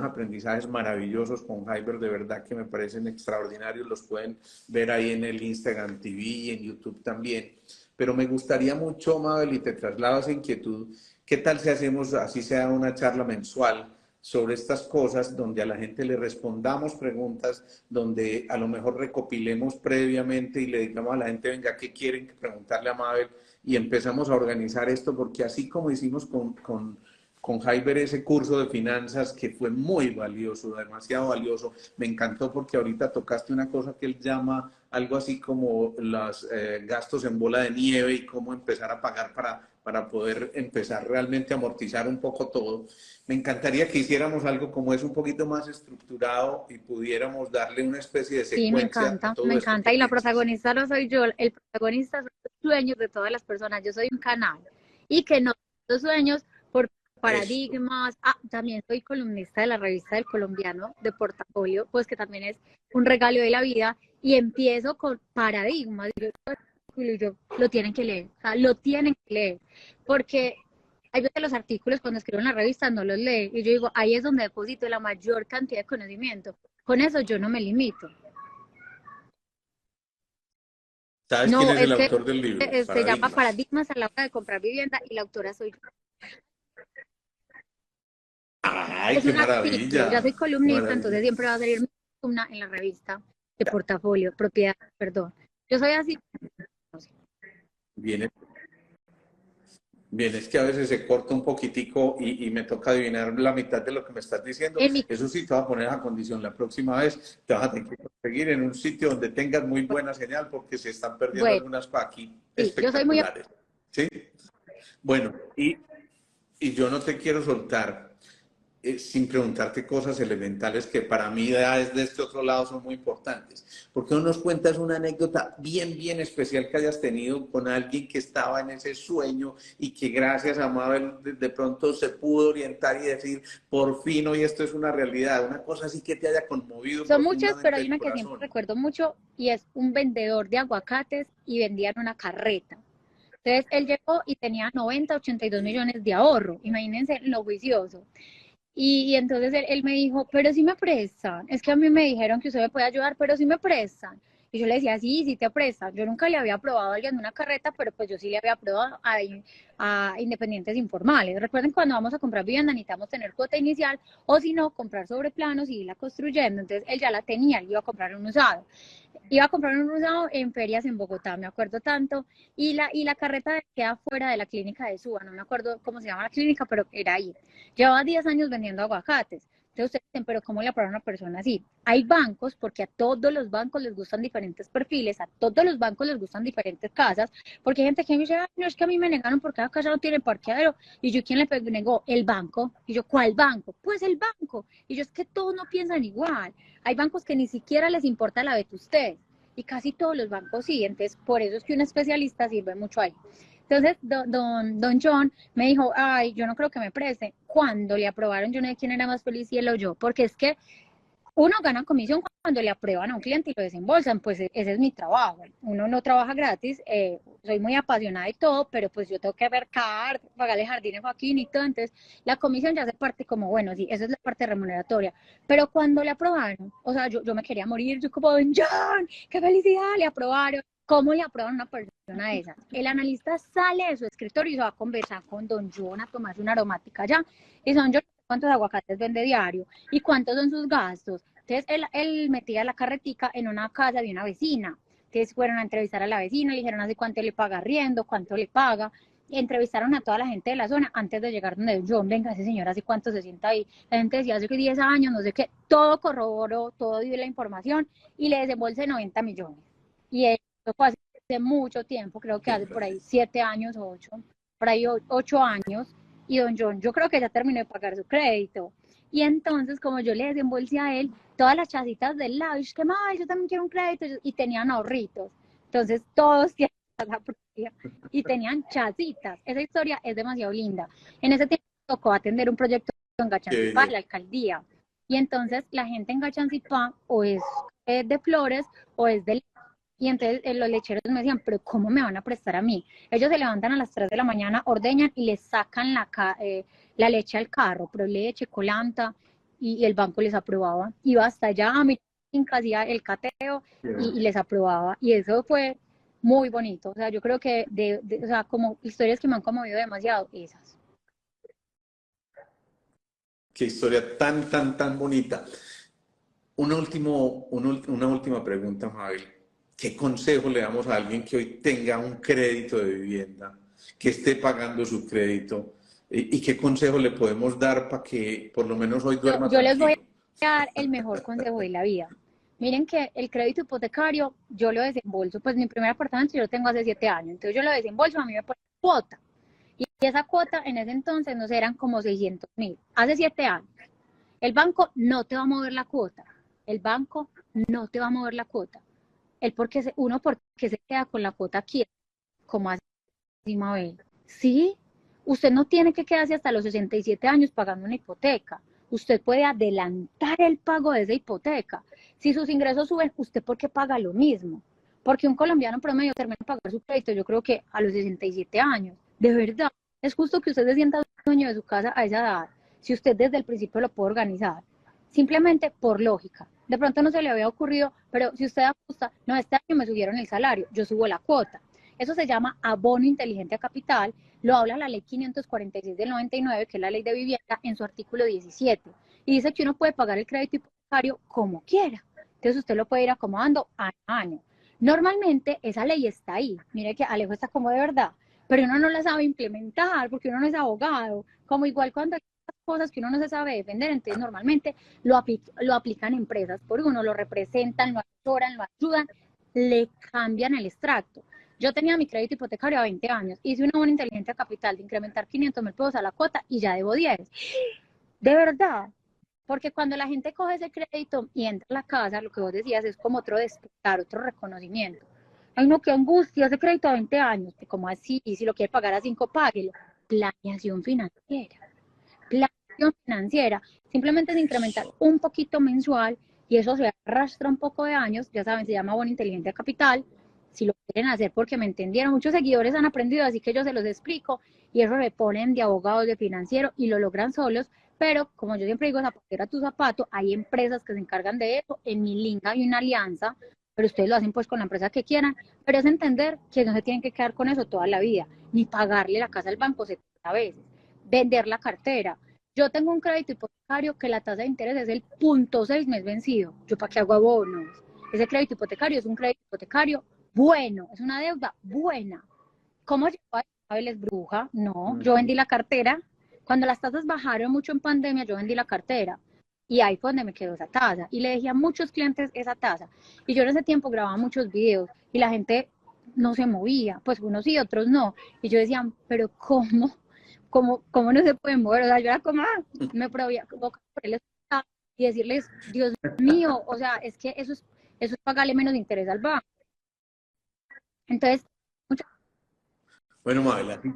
aprendizajes maravillosos con Hyber, de verdad que me parecen extraordinarios, los pueden ver ahí en el Instagram TV y en YouTube también. Pero me gustaría mucho, Mabel, y te traslado esa inquietud, ¿qué tal si hacemos, así sea una charla mensual, sobre estas cosas, donde a la gente le respondamos preguntas, donde a lo mejor recopilemos previamente y le digamos a la gente, venga, ¿qué quieren preguntarle a Mabel? Y empezamos a organizar esto, porque así como hicimos con Jaiber ese curso de finanzas que fue muy valioso, demasiado valioso, me encantó porque ahorita tocaste una cosa que él llama algo así como los gastos en bola de nieve y cómo empezar a pagar para poder empezar realmente a amortizar un poco todo. Me encantaría que hiciéramos algo como es un poquito más estructurado y pudiéramos darle una especie de sí, secuencia a me todo esto. ¿Qué encanta. Y la piensas? protagonista no soy yo, el protagonista son los sueños de todas las personas. Yo soy un canal y que no los sueños por Esto. paradigmas. Ah, también soy columnista de la revista del Colombiano de Portafolio, pues que también es un regalo de la vida. Y empiezo con paradigmas. Y yo, lo tienen que leer, o sea, lo tienen que leer, porque hay veces los artículos cuando escribo en la revista no los lee y yo digo, ahí es donde deposito la mayor cantidad de conocimiento. Con eso yo no me limito. ¿Sabes quién No, es el es que autor del libro? se llama Paradigmas. Paradigmas a la hora de comprar vivienda y la autora soy yo. ¡Ay, Es qué un artículo, ya maravilla! soy ¡Qué columnista, entonces maravilla! siempre va a salir mi columna en la revista de portafolio, propiedad, perdón. Yo soy así, no sé. Viene Bien, es que a veces se corta un poquitico y me toca adivinar la mitad de lo que me estás diciendo. En mi, Eso sí, te voy a poner a condición. La próxima vez te vas a tener que conseguir en un sitio donde tengas muy buena señal porque se están perdiendo bueno, algunas cosas aquí sí, yo soy muy, espectaculares. ¿Sí? Bueno, y yo no te quiero soltar sin preguntarte cosas elementales que para mí ya desde este otro lado son muy importantes. ¿Por qué no nos cuentas una anécdota bien especial que hayas tenido con alguien que estaba en ese sueño y que gracias a Mabel de pronto se pudo orientar y decir, por fin hoy esto es una realidad, una cosa así que te haya conmovido son muchas, pero profundamente hay el una que siempre corazón? recuerdo mucho y es un vendedor de aguacates y vendía en una carreta. Entonces él llegó y tenía 90, 82 Sí. millones de ahorro, imagínense lo juicioso. Y entonces él me dijo, pero si me prestan, es que a mí me dijeron que usted me puede ayudar, pero si me prestan. Y yo le decía, sí, sí te prestan. Yo nunca le había aprobado a alguien una carreta, pero pues yo sí le había aprobado a independientes informales. Recuerden, cuando vamos a comprar vivienda necesitamos tener cuota inicial, o si no, comprar sobre planos y irla construyendo. Entonces él ya la tenía, él iba a comprar un usado. Iba a comprar un usado en ferias en Bogotá, me acuerdo tanto, y la carreta queda fuera de la clínica de Suba, no me acuerdo cómo se llama la clínica, pero era ahí. Llevaba 10 años vendiendo aguacates. Entonces ustedes dicen, pero ¿cómo le aprobaron a una persona así? Hay bancos, porque a todos los bancos les gustan diferentes perfiles, a todos los bancos les gustan diferentes casas, porque hay gente que me dice, ay, no, es que a mí me negaron porque cada casa no tiene parqueadero. Y yo, ¿quién le negó? El banco. Y yo, ¿cuál banco? Pues el banco. Y yo, es que todos no piensan igual. Hay bancos que ni siquiera les importa la vetustez. Y casi todos los bancos sí. Entonces, por eso es que un especialista sirve mucho ahí. Entonces, don John me dijo, ay, yo no creo que me preste. Cuando le aprobaron, yo no sé quién era más feliz, si él o yo, porque es que uno gana comisión cuando le aprueban a un cliente y lo desembolsan, pues ese es mi trabajo. Uno no trabaja gratis, soy muy apasionada y todo, pero pues yo tengo que mercar, pagarle jardines a Joaquín y todo, entonces la comisión ya hace parte como, bueno, sí, esa es la parte remuneratoria. Pero cuando le aprobaron, o sea, yo me quería morir, yo como, don John, qué felicidad, le aprobaron. ¿Cómo le aprueban a una persona de esas? El analista sale de su escritorio y se va a conversar con don John a tomarse una aromática allá. Y son yo, ¿cuántos aguacates vende diario? ¿Y cuántos son sus gastos? Entonces él metía la carretica en una casa de una vecina. Entonces fueron a entrevistar a la vecina, le dijeron así cuánto le paga arriendo, cuánto le paga. Entrevistaron a toda la gente de la zona antes de llegar donde yo, venga, ese señor así cuánto se sienta ahí. La gente decía hace 10 años, no sé qué, todo corroboró, todo dio la información y le desembolsé 90 millones. Y eso fue hace mucho tiempo, creo que hace por ahí 7 años o 8, por ahí 8 años. Y don John, yo creo que ya terminó de pagar su crédito. Y entonces, como yo le desembolsé a él, todas las chasitas del lado, y es que, yo también quiero un crédito, y tenían ahorritos. Entonces, todos tienen la propia y tenían chasitas. Esa historia es demasiado linda. En ese tiempo tocó atender un proyecto en Gachancipá, la alcaldía. Y entonces, la gente en Gachancipá o es de flores o es de... Y entonces los lecheros me decían, pero ¿cómo me van a prestar a mí? Ellos se levantan a las 3 de la mañana, ordeñan y les sacan la leche al carro, pero leche, colanta, y el banco les aprobaba. Iba hasta allá, a mi finca, hacía el cateo y les aprobaba. Y eso fue muy bonito. O sea, yo creo que, o sea, como historias que me han conmovido demasiado, esas. Qué historia tan, tan, tan bonita. Una última pregunta, Mabel. ¿Qué consejo le damos a alguien que hoy tenga un crédito de vivienda, que esté pagando su crédito? ¿Y qué consejo le podemos dar para que por lo menos hoy duerma Yo les voy tranquilo? a dar el mejor consejo de la vida. Miren que el crédito hipotecario yo lo desembolso, pues mi primer apartamento yo lo tengo hace 7 años, entonces yo lo desembolso, a mí me pone cuota. Y esa cuota en ese entonces no sé, eran como 600.000, hace 7 años. El banco no te va a mover la cuota, el banco no te va a mover la cuota. Uno porque se queda con la cuota aquí, como así, Mabel. Sí, usted no tiene que quedarse hasta los 67 años pagando una hipoteca. Usted puede adelantar el pago de esa hipoteca. Si sus ingresos suben, ¿usted por qué paga lo mismo? Porque un colombiano promedio termina de pagar su crédito, yo creo que a los 67 años. De verdad, es justo que usted se sienta dueño de su casa a esa edad, si usted desde el principio lo puede organizar. Simplemente por lógica. De pronto no se le había ocurrido, pero si usted ajusta, no, este año me subieron el salario, yo subo la cuota. Eso se llama abono inteligente a capital, lo habla la ley 546 del 99, que es la ley de vivienda, en su artículo 17. Y dice que uno puede pagar el crédito hipotecario como quiera. Entonces usted lo puede ir acomodando año a año. Normalmente esa ley está ahí. Mire que Alejo está como de verdad, pero uno no la sabe implementar porque uno no es abogado. Como igual cuando hay cosas que uno no se sabe defender, entonces normalmente lo aplican empresas por uno, lo representan, lo asesoran, lo ayudan, le cambian el extracto. Yo tenía mi crédito hipotecario a 20 años, hice una buena inteligencia capital de incrementar 500.000 pesos a la cuota y ya debo 10. De verdad, porque cuando la gente coge ese crédito y entra a la casa, lo que vos decías es como otro despertar, otro reconocimiento. Ay, no, qué angustia, ese crédito a 20 años, como así, y si lo quiere pagar a 5, páguelo. Planeación financiera. Planeación financiera. Simplemente es incrementar un poquito mensual y eso se arrastra un poco de años, ya saben, se llama buena inteligencia capital, si lo quieren hacer porque me entendieron. Muchos seguidores han aprendido, así que yo se los explico y eso le ponen de abogados, de financiero y lo logran solos. Pero como yo siempre digo, zapatero a tu zapato, hay empresas que se encargan de eso. En mi link hay una alianza, pero ustedes lo hacen pues con la empresa que quieran, pero es entender que no se tienen que quedar con eso toda la vida, ni pagarle la casa al banco 70 veces, vender la cartera. Yo tengo un crédito hipotecario que la tasa de interés es el 0,6 mes vencido. ¿Yo para qué hago abonos? Ese crédito hipotecario es un crédito hipotecario bueno, es una deuda buena. ¿Cómo llegó a Isabel es bruja? No, yo vendí la cartera. Cuando las tasas bajaron mucho en pandemia, yo vendí la cartera. Y ahí fue donde me quedó esa tasa. Y le dejé a muchos clientes esa tasa. Y yo en ese tiempo grababa muchos videos y la gente no se movía. Pues unos sí, otros no. Y yo decía, pero ¿cómo no se pueden mover? O sea, yo era como, me probía y decirles, Dios mío, o sea, es que eso es pagarle menos interés al banco. Entonces, Bueno, Mabel, así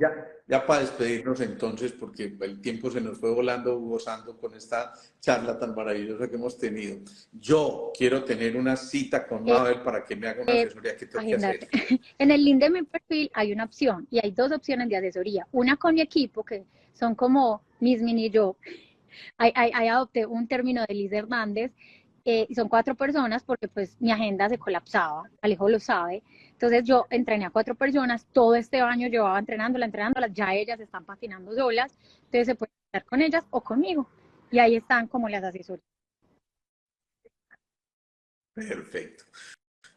ya para despedirnos entonces, porque el tiempo se nos fue volando, gozando con esta charla tan maravillosa que hemos tenido. Yo quiero tener una cita con Mabel para que me haga una asesoría. ¿Qué tengo que agendarte. hacer? En el link de mi perfil hay una opción y hay dos opciones de asesoría. Una con mi equipo, que son como mis mini yo. Ahí adopté un término de Liz Hernández y son 4 personas porque pues mi agenda se colapsaba, Alejo lo sabe. Entonces yo entrené a 4 personas, todo este año llevaba entrenándolas, ya ellas están patinando solas, entonces se puede estar con ellas o conmigo. Y ahí están como las asesorías. Perfecto.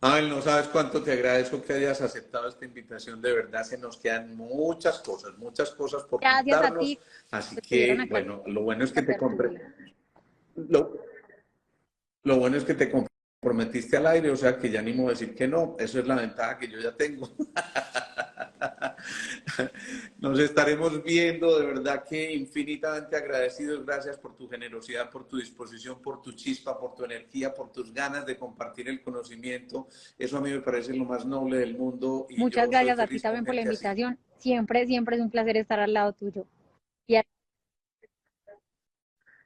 Mabel, no sabes cuánto te agradezco que hayas aceptado esta invitación. De verdad, se nos quedan muchas cosas por Gracias a contarnos. ti Así que estuvieron que, acá en bueno, lo bueno es que esta te compré. tertulia. Lo, lo bueno es que te comprometiste al aire, o sea que ya ni modo decir que no. Eso es la ventaja que yo ya tengo. Nos estaremos viendo, de verdad que infinitamente agradecidos. Gracias por tu generosidad, por tu disposición, por tu chispa, por tu energía, por tus ganas de compartir el conocimiento. Eso a mí me parece lo más noble del mundo y Muchas yo soy gracias a ti feliz con también por la gente así. invitación. Siempre, siempre es un placer estar al lado tuyo. Y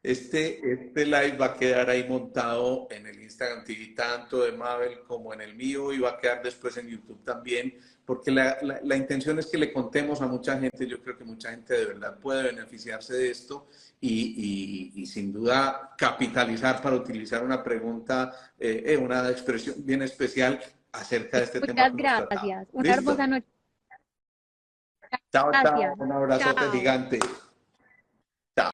Este live va a quedar ahí montado en el Instagram TV, tanto de Mabel como en el mío, y va a quedar después en YouTube también, porque la intención es que le contemos a mucha gente. Yo creo que mucha gente de verdad puede beneficiarse de esto y sin duda capitalizar para utilizar una pregunta, una expresión bien especial acerca de este tema muchas que hemos tratado. gracias. Una hermosa ¿Listo? noche. Chao, chao. Gracias. Un abrazote Chao. gigante.